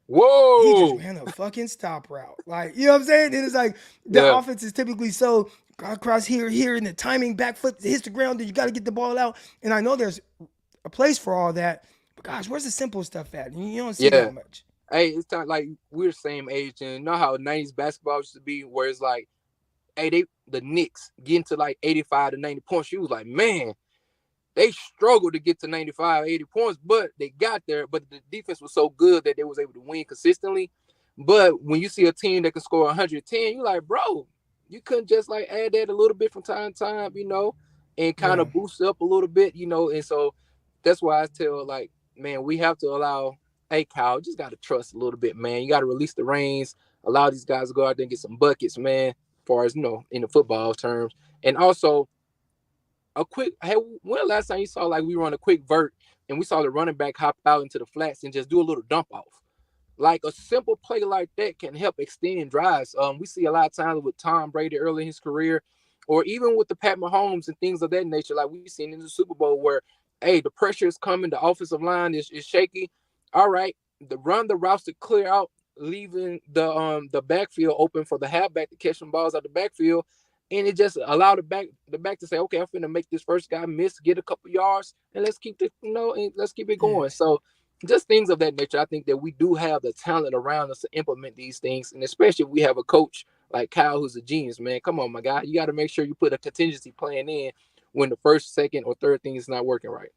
whoa, he just ran a fucking stop route. Like, you know what I'm saying? And it's like the offense is typically so cross here, and the timing, back foot hits the ground, that you got to get the ball out. And I know there's a place for all that. But gosh, where's the simple stuff at? You don't see that much. Hey, it's not like we're the same age, and you know how 90s basketball used to be, where it's like, hey, the Knicks getting to like 85 to 90 points. You was like, man, they struggled to get to 95, 80 points, but they got there. But the defense was so good that they was able to win consistently. But when you see a team that can score 110, you're like, bro, you couldn't just like add that a little bit from time to time, and kind of boost up a little bit, And so that's why I tell, like, man, we have to allow, hey, Kyle, just got to trust a little bit, man. You got to release the reins, allow these guys to go out there and get some buckets, man, as far as, in the football terms. And also, when the last time you saw like we run a quick vert and we saw the running back hop out into the flats and just do a little dump off? Like a simple play like that can help extend drives. We see a lot of times with Tom Brady early in his career, or even with the Pat Mahomes and things of that nature, like we've seen in the Super Bowl, where, hey, the pressure is coming, the offensive line is shaky. All right, the routes to clear out, leaving the backfield open for the halfback to catch some balls out the backfield. And it just allowed the back to say, okay, I'm finna make this first guy miss, get a couple yards, and let's keep let's keep it going. So just things of that nature. I think that we do have the talent around us to implement these things, and especially if we have a coach like Kyle, who's a genius, man. Come on, my guy. You got to make sure you put a contingency plan in when the first, second, or third thing is not working right.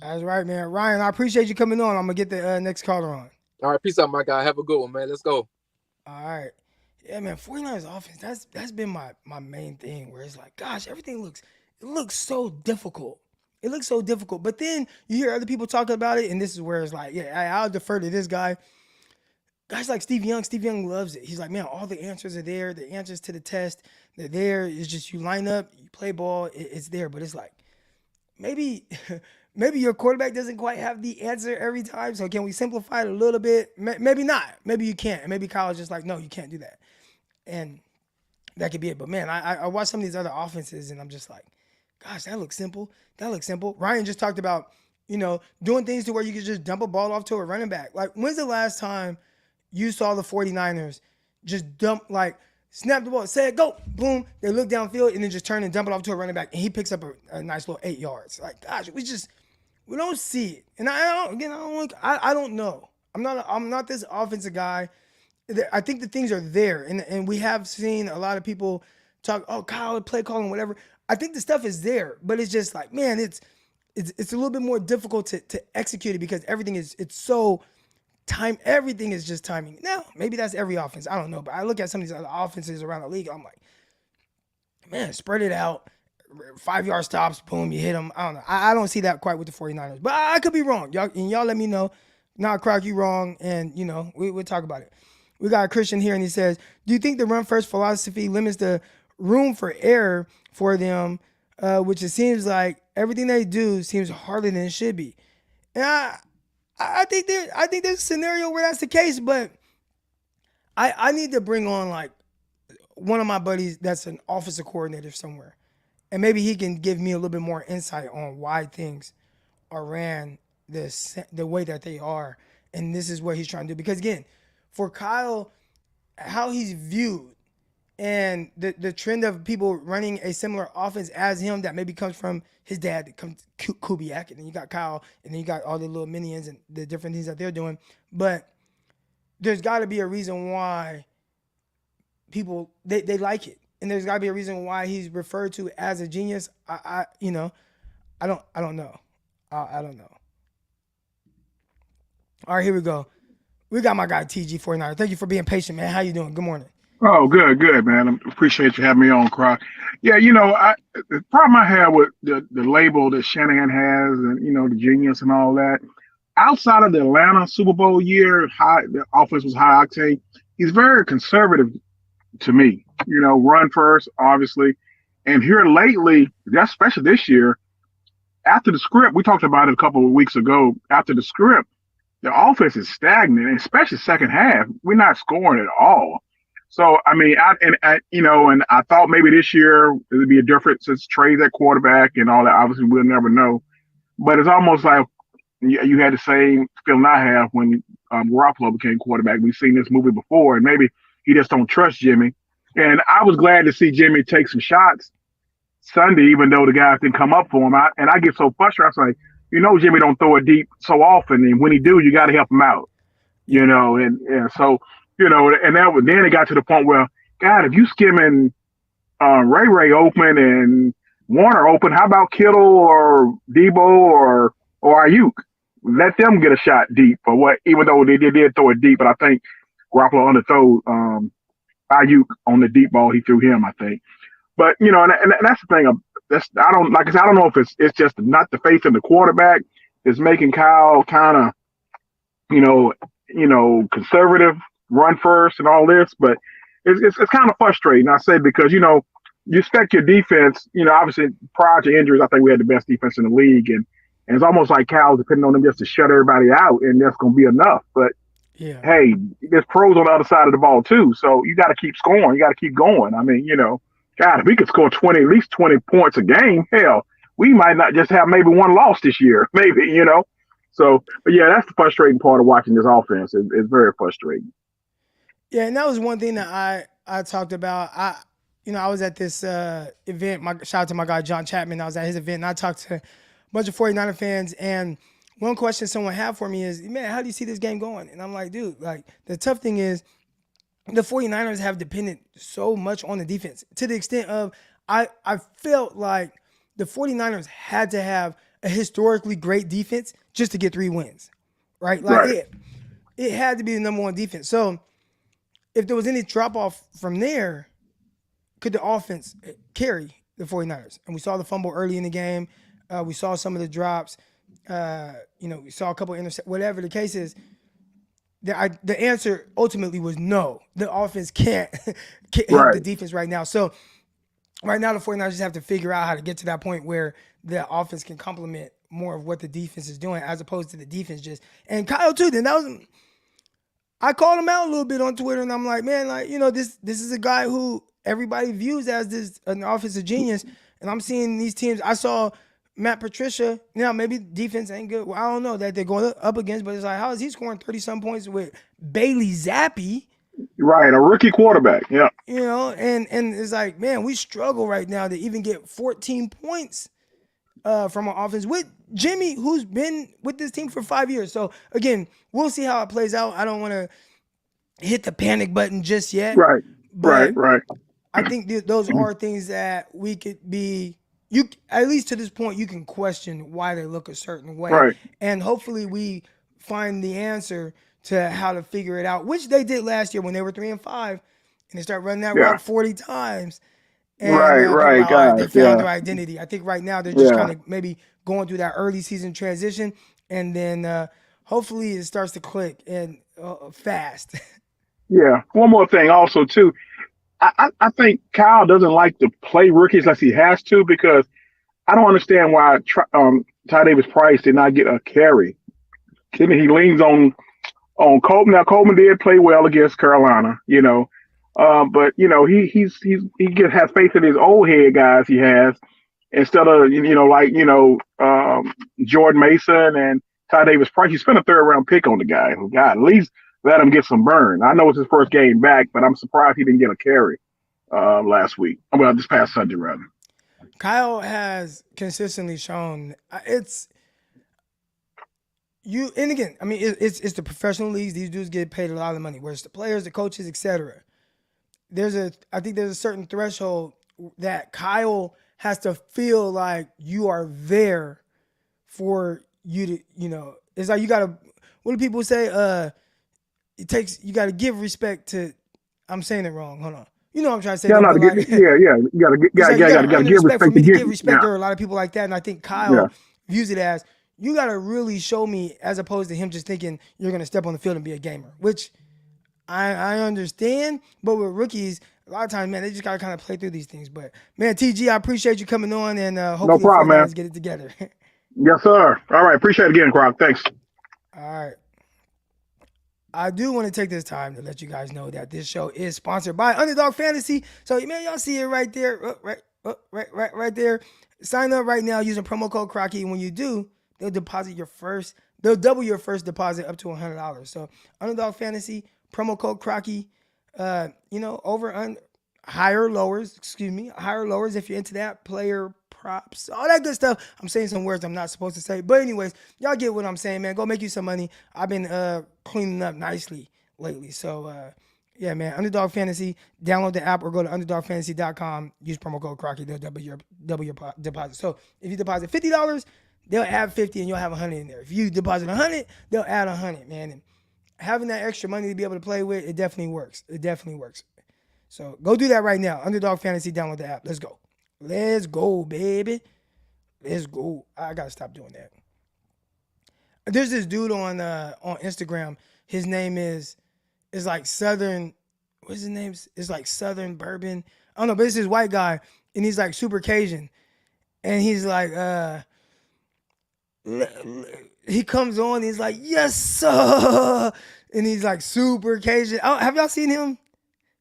That's right, man. Ryan, I appreciate you coming on. I'm gonna get the next caller on. All right, peace out, my guy. Have a good one, man. Let's go. All right. Yeah, man, 49ers offense, that's been my main thing, where it's like, gosh, everything looks so difficult. It looks so difficult. But then you hear other people talking about it, and this is where it's like, yeah, I'll defer to this guy. Guys like Steve Young loves it. He's like, man, all the answers are there. The answers to the test, they're there. It's just you line up, you play ball, it's there. But it's like, maybe your quarterback doesn't quite have the answer every time. So can we simplify it a little bit? Maybe not. Maybe you can't. And maybe Kyle's just like, no, you can't do that. And that could be it. But, man, I watch some of these other offenses, and I'm just like, gosh, that looks simple. Ryan just talked about, doing things to where you could just dump a ball off to a running back. Like, when's the last time you saw the 49ers just dump, like, snap the ball, say it, go, boom. They look downfield and then just turn and dump it off to a running back, and he picks up a nice little 8 yards. Like, gosh, we don't see it. And I don't know. I'm not this offensive guy. I think the things are there, and we have seen a lot of people talk, oh, Kyle, play calling, whatever. I think the stuff is there, but it's just like, man, it's a little bit more difficult to execute it because it's so time. Everything is just timing. Now, maybe that's every offense. I don't know, but I look at some of these other offenses around the league. I'm like, man, spread it out. 5-yard stops, boom, you hit them. I don't know. I don't see that quite with the 49ers, but I could be wrong. Y'all let me know. Not Croc, you wrong, and we'll talk about it. We got a Christian here, and he says, do you think the run-first philosophy limits the room for error for them, which it seems like everything they do seems harder than it should be? And I think there's a scenario where that's the case, but I need to bring on, like, one of my buddies that's an offensive coordinator somewhere, and maybe he can give me a little bit more insight on why things are ran the way that they are, and this is what he's trying to do. Because, again, for Kyle, how he's viewed and the trend of people running a similar offense as him that maybe comes from his dad, that comes Kubiak, and then you got Kyle, and then you got all the little minions and the different things that they're doing. But there's got to be a reason why people they like it, and there's got to be a reason why he's referred to as a genius. I don't know. I don't know. All right, here we go. We got my guy TG49. Thank you for being patient, man. How you doing? Good morning. Oh, good, man. I appreciate you having me on, Croc. Yeah, the problem I have with the label that Shanahan has, and the genius and all that. Outside of the Atlanta Super Bowl year, the offense was high octane. He's very conservative to me. Run first, obviously, and here lately, especially this year, after the script, we talked about it a couple of weeks ago. After the script, the offense is stagnant, and especially second half, we're not scoring at all. So, I mean, and I thought maybe this year it would be a difference since Trey's at quarterback and all that. Obviously, we'll never know. But it's almost like you had the same feeling I have when Garoppolo became quarterback. We've seen this movie before, and maybe he just don't trust Jimmy. And I was glad to see Jimmy take some shots Sunday, even though the guys didn't come up for him. I get so frustrated. I was like, Jimmy don't throw it deep so often, and when he do, you got to help him out. And so. And then it got to the point where, God, if you skimming Ray open and Warner open, how about Kittle or Debo or Aiyuk? Let them get a shot deep or what? Even though they did throw it deep, but I think Garoppolo underthrew Aiyuk on the deep ball. He threw him, I think. But and that's the thing. I don't know if it's just not the faith in the quarterback is making Kyle kind of conservative. Run first and all this, but it's kind of frustrating. I say because you expect your defense. Obviously prior to injuries, I think we had the best defense in the league, and it's almost like Cal's depending on them just to shut everybody out, and that's going to be enough. But hey, there's pros on the other side of the ball too, so you got to keep scoring. You got to keep going. I mean, God, if we could score at least 20 points a game, hell, we might not just have maybe one loss this year, maybe. So, but yeah, that's the frustrating part of watching this offense. It's very frustrating. Yeah, and that was one thing that I talked about. I was at this event. Shout out to my guy John Chapman. I was at his event, and I talked to a bunch of 49er fans. And one question someone had for me is, man, how do you see this game going? And I'm like, dude, like the tough thing is the 49ers have depended so much on the defense to the extent of I felt like the 49ers had to have a historically great defense just to get 3 wins, right? Like it had to be the number one defense. So if there was any drop-off from there, could the offense carry the 49ers? And we saw the fumble early in the game. We saw some of the drops. We saw a couple of interceptions. Whatever the case is, the answer ultimately was no. The offense can't help the defense right now. So right now the 49ers just have to figure out how to get to that point where the offense can complement more of what the defense is doing as opposed to the defense just – and Kyle too, then that was – I called him out a little bit on Twitter, and I'm like, man, this is a guy who everybody views as an offensive genius, and I'm seeing these teams. I saw Matt Patricia, maybe defense ain't good. Well, I don't know that they're going up against, but it's like, how is he scoring 30-some points with Bailey Zappi? Right, a rookie quarterback. Yeah. And it's like, man, we struggle right now to even get 14 points from our offense with Jimmy, who's been with this team for 5 years. So again, we'll see how it plays out. I don't want to hit the panic button just yet. Right. But Right. I think those are things that we could be. You at least to this point, you can question why they look a certain way, Right. and hopefully we find the answer to how to figure it out, which they did last year when they were 3-5, and they start running that route 40 times. And Right, guys, they guys. found Yeah. their identity. I think right now they're just Yeah. kind of maybe going through that early season transition, and then hopefully it starts to click and fast. Yeah. One more thing also too. I think Kyle doesn't like to play rookies like he has to because I don't understand why Ty Davis Price did not get a carry. He leans on Coleman. Now Coleman did play well against Carolina, but he has faith in his old head guys he has instead of Jordan Mason and Ty Davis Price. He spent a third round pick on the guy. God, at least let him get some burn. I know it's his first game back, but I'm surprised he didn't get a carry last week. Well, this past Sunday rather. Kyle has consistently shown it's the professional leagues. These dudes get paid a lot of money, whether it's the players, the coaches, etc. I think there's a certain threshold that Kyle has to feel like you are there for you to, it's like you gotta, what do people say? You gotta give respect to, I'm saying it wrong. Hold on. You know what I'm trying to say. Yeah, you gotta give respect for me to give to respect. There are a lot of people like that, and I think Kyle views it as you gotta really show me, as opposed to him just thinking you're gonna step on the field and be a gamer, which I understand. But with rookies, a lot of times, man, they just gotta kind of play through these things. But man, TG, I appreciate you coming on, and hopefully no problem, man. Get it together. Yes, sir. All right, appreciate it again, Croc. Thanks. All right. I do want to take this time to let you guys know that this show is sponsored by Underdog Fantasy. So, man, y'all see it right there, right there. Sign up right now using promo code Crocky. And when you do, they'll double your first deposit up to $100. So, Underdog Fantasy, promo code Crocky. Higher lowers if you're into that, player props, all that good stuff. I'm saying some words I'm not supposed to say, but anyways, y'all get what I'm saying, man. Go make you some money. I've been cleaning up nicely lately, so yeah, man. Underdog Fantasy, download the app or go to underdogfantasy.com. Use promo code Crocky. They'll double your deposit. So if you deposit $50, they'll add 50 and you'll have 100 in there. If you deposit 100, they'll add 100, man. And having that extra money to be able to play with, it definitely works. So go do that right now. Underdog Fantasy, download the app. Let's go. Let's go, baby. Let's go. I gotta stop doing that. There's this dude on Instagram. His name is like Southern. What's his name? It's like Southern Bourbon. I don't know, but it's this white guy, and he's like super Cajun, and he's like, he comes on. He's like, yes sir, and he's like super Cajun. Have y'all seen him?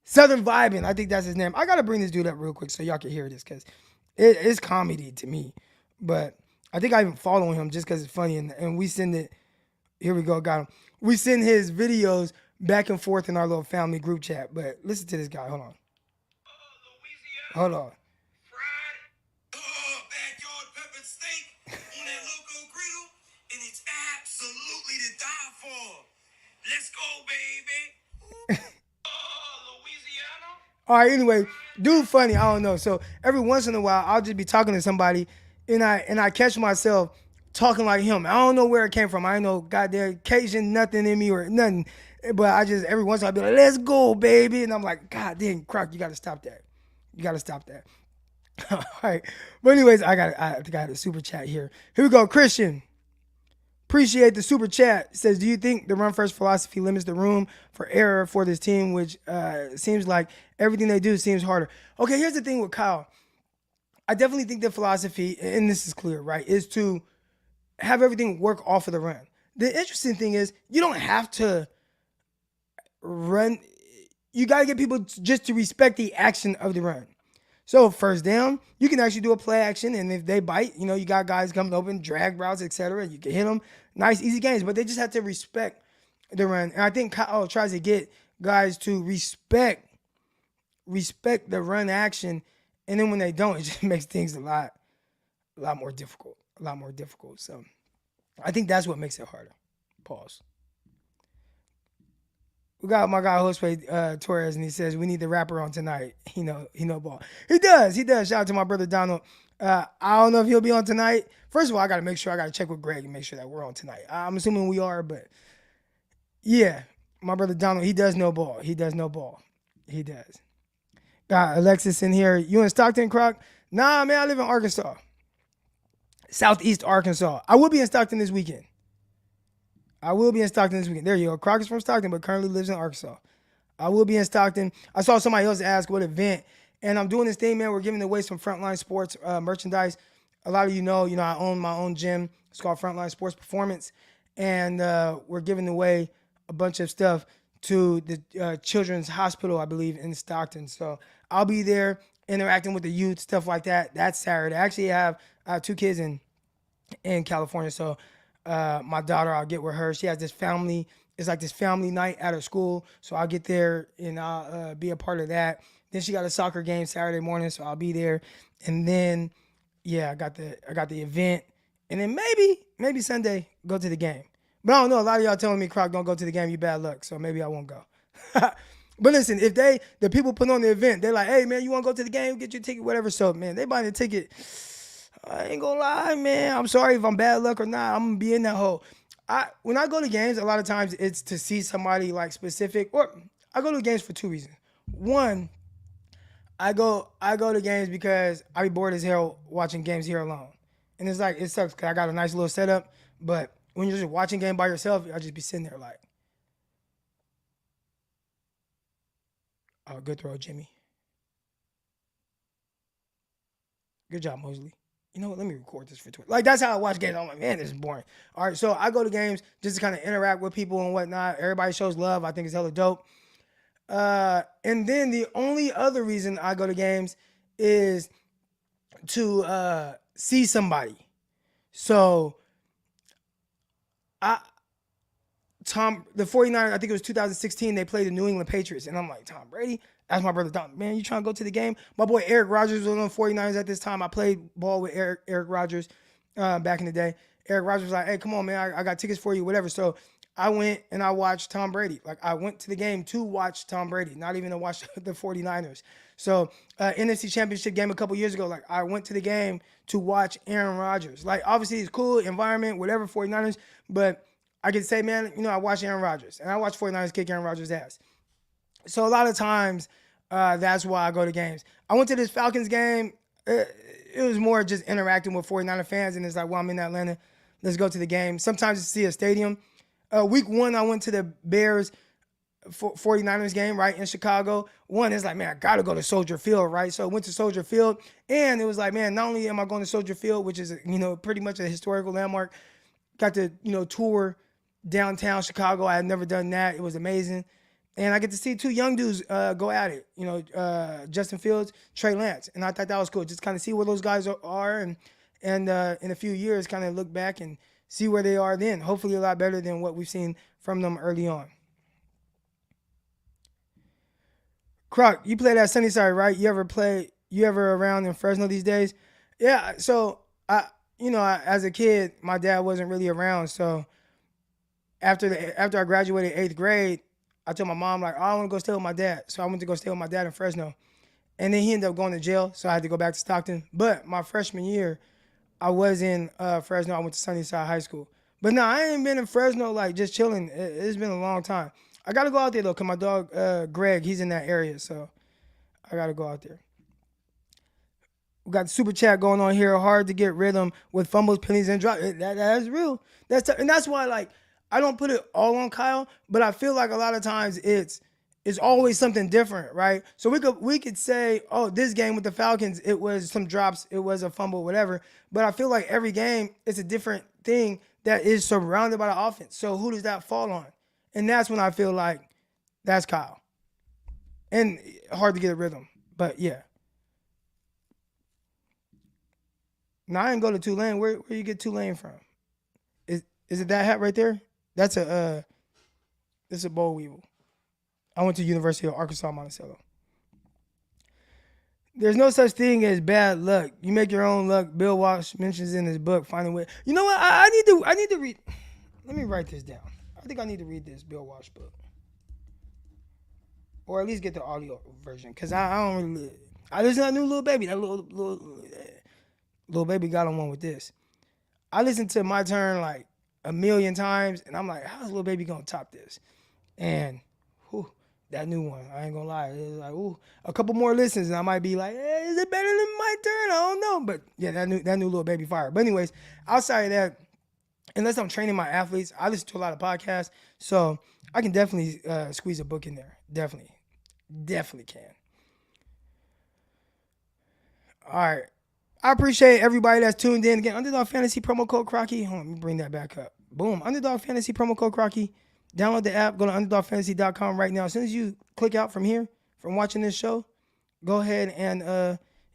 Southern Vibin', I think that's his name. I gotta bring this dude up real quick so y'all can hear this because it's comedy to me. But I think I even follow him just because it's funny, and we send it. Here we go, got him. We send his videos back and forth in our little family group chat. But listen to this guy. Hold on. Hold on. Fried backyard pepper steak on that loco griddle, and it's absolutely to die for. Let's go, baby. All right, anyway, dude funny, I don't know. So every once in a while, I'll just be talking to somebody, and I catch myself talking like him. I don't know where it came from. I ain't no goddamn Cajun nothing in me or nothing. But I just, every once in a while, I'll be like, let's go, baby. And I'm like, God dang, Croc, you got to stop that. All right. But anyways, I think I had a super chat here. Here we go, Christian. Appreciate the super chat. It says, do you think the run first philosophy limits the room for error for this team, which seems like everything they do seems harder? Okay, here's the thing with Kyle. I definitely think the philosophy, and this is clear, right, is to have everything work off of the run. The interesting thing is you don't have to run. You got to get people just to respect the action of the run. So first down, you can actually do a play action, and if they bite, you got guys coming open, drag routes, etc. You can hit them. Nice, easy games, but they just have to respect the run. And I think Kyle tries to get guys to respect the run action, and then when they don't, it just makes things a lot more difficult. A lot more difficult. So I think that's what makes it harder. Pause. We got my guy Jose Torres, and he says we need the rapper on tonight. He know ball. He does. Shout out to my brother Donald. I don't know if he'll be on tonight. First of all, I got to check with Greg and make sure that we're on tonight. I'm assuming we are, but yeah, my brother Donald, he does know ball. He does. Got Alexis in here. You in Stockton, Croc? Nah, man, I live in Arkansas. Southeast Arkansas. I will be in Stockton this weekend. There you go. Croc is from Stockton, but currently lives in Arkansas. I will be in Stockton. I saw somebody else ask what event, and I'm doing this thing, man. We're giving away some Frontline Sports merchandise. A lot of you know, I own my own gym. It's called Frontline Sports Performance, and we're giving away a bunch of stuff to the Children's Hospital, I believe, in Stockton. So I'll be there interacting with the youth, stuff like that. That's Saturday. I actually have 2 kids in California, so my daughter, I'll get with her. She has this family. It's like this family night at her school, so I'll get there and I'll be a part of that. Then she got a soccer game Saturday morning, so I'll be there. And then, yeah, I got the event, and then maybe Sunday go to the game. But I don't know. A lot of y'all telling me, Croc, don't go to the game. You bad luck. So maybe I won't go. But listen, if the people put on the event, they're like, hey, man, you want to go to the game? Get your ticket, whatever. So, man, they buy the ticket. I ain't going to lie, man. I'm sorry if I'm bad luck or not. I'm going to be in that hole. When I go to games, a lot of times it's to see somebody like specific. Or I go to games for 2 reasons. One, I go to games because I be bored as hell watching games here alone. And it's like, it sucks because I got a nice little setup. But when you're just watching game by yourself, I'll just be sitting there like, oh, good throw, Jimmy. Good job, Mosley. You know what? Let me record this for Twitter. Like, that's how I watch games. I'm like, man, this is boring. All right, so I go to games just to kind of interact with people and whatnot. Everybody shows love. I think it's hella dope. And then the only other reason I go to games is to see somebody. So the 49ers, I think it was 2016, they played the New England Patriots. And I'm like, Tom Brady? Asked my brother, Don, man, you trying to go to the game? My boy Eric Rodgers was on the 49ers at this time. I played ball with Eric Rodgers back in the day. Eric Rodgers was like, hey, come on, man, I got tickets for you, whatever. So I went and I watched Tom Brady. Like, I went to the game to watch Tom Brady, not even to watch the 49ers. So NFC Championship game a couple years ago, like, I went to the game to watch Aaron Rodgers. Like, obviously, it's cool, environment, whatever, 49ers, but I can say, man, I watch Aaron Rodgers, and I watch 49ers kick Aaron Rodgers' ass. So a lot of times, that's why I go to games. I went to this Falcons game. It was more just interacting with 49er fans, and it's like, well, I'm in Atlanta. Let's go to the game. Sometimes you see a stadium. Week 1, I went to the Bears 49ers game, right, in Chicago. It's like, man, I got to go to Soldier Field, right? So I went to Soldier Field, and it was like, man, not only am I going to Soldier Field, which is, pretty much a historical landmark, got to, tour downtown Chicago. I had never done that. It was amazing. And I get to see 2 young dudes go at it, Justin Fields, Trey Lance. And I thought that was cool. Just kind of see where those guys are and in a few years kind of look back and see where they are then. Hopefully a lot better than what we've seen from them early on. Croc, you played at Sunnyside, right? You ever around in Fresno these days? Yeah, so as a kid, my dad wasn't really around. So after I graduated 8th grade, I told my mom, like, oh, I want to go stay with my dad. So I went to go stay with my dad in Fresno. And then he ended up going to jail, so I had to go back to Stockton. But my freshman year, I was in Fresno. I went to Sunnyside High School. But no, I ain't been in Fresno, like, just chilling. It's been a long time. I got to go out there, though, because my dog, Greg, he's in that area. So I got to go out there. We got the super chat going on here. Hard to get rhythm with fumbles, penalties, and drops. That is real. And that's why, like, I don't put it all on Kyle, but I feel like a lot of times it's always something different, right? So we could say, oh, this game with the Falcons, it was some drops, it was a fumble, whatever. But I feel like every game it's a different thing that is surrounded by the offense. So who does that fall on? And that's when I feel like that's Kyle. And hard to get a rhythm, but yeah. No, I didn't go to Tulane. Where you get Tulane from? Is it that hat right there? That's a this is a boll weevil. I went to University of Arkansas Monticello. There's no such thing as bad luck. You make your own luck. Bill Walsh mentions in his book, Find a Way. You know what? I need to read. Let me write this down. I think I need to read this Bill Walsh book. Or at least get the audio version. Because I don't really. I listen to that new Lil Baby. That Lil Baby got on one with this. I listened to My Turn like a million times. And I'm like, how's Lil Baby going to top this? And that new one, I ain't gonna lie. It was like, a couple more listens, and I might be like, hey, is it better than My Turn? I don't know. But yeah, that new Lil Baby fire. But anyways, outside of that, unless I'm training my athletes, I listen to a lot of podcasts. So I can definitely squeeze a book in there. Definitely can. All right. I appreciate everybody that's tuned in. Again, Underdog Fantasy promo code Crocky. Hold on, let me bring that back up. Boom. Underdog Fantasy promo code Crocky. Download the app. Go to underdogfantasy.com right now. As soon as you click out from here, from watching this show, go ahead and,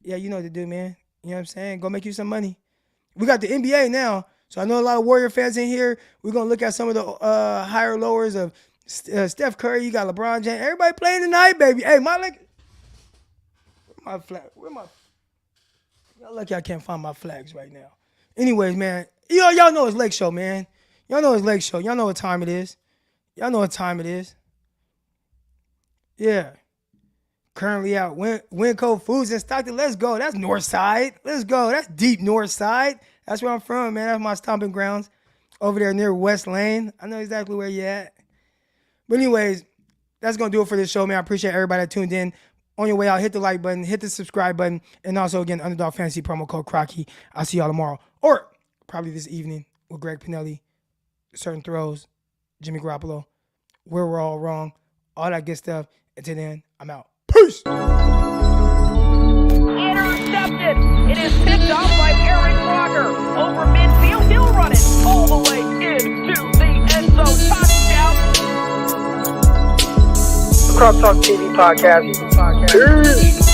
you know what to do, man. You know what I'm saying? Go make you some money. We got the NBA now. So I know a lot of Warrior fans in here. We're going to look at some of the higher lowers of Steph Curry. You got LeBron James. Everybody playing tonight, baby. Hey, where my flag? Y'all lucky I can't find my flags right now. Anyways, man. Y'all know it's Lake Show, man. Y'all know it's Lake Show. Y'all know what time it is. Yeah. Currently out. Winco Foods in Stockton. Let's go. That's North Side. Let's go. That's deep North Side. That's where I'm from, man. That's my stomping grounds over there near West Lane. I know exactly where you at. But anyways, that's going to do it for this show, man. I appreciate everybody that tuned in. On your way out, hit the like button, hit the subscribe button, and also, again, Underdog Fantasy promo code Crocky. I'll see y'all tomorrow. Or probably this evening with Greg Pinelli, Certain Throws, Jimmy Garoppolo, Where We're All Wrong, all that good stuff. Until then, I'm out. Peace! Intercepted. It is picked off by Aaron Crocker. Over midfield, he'll run it all the way into the end zone. Touchdown. Crop Talk TV podcast. Peace.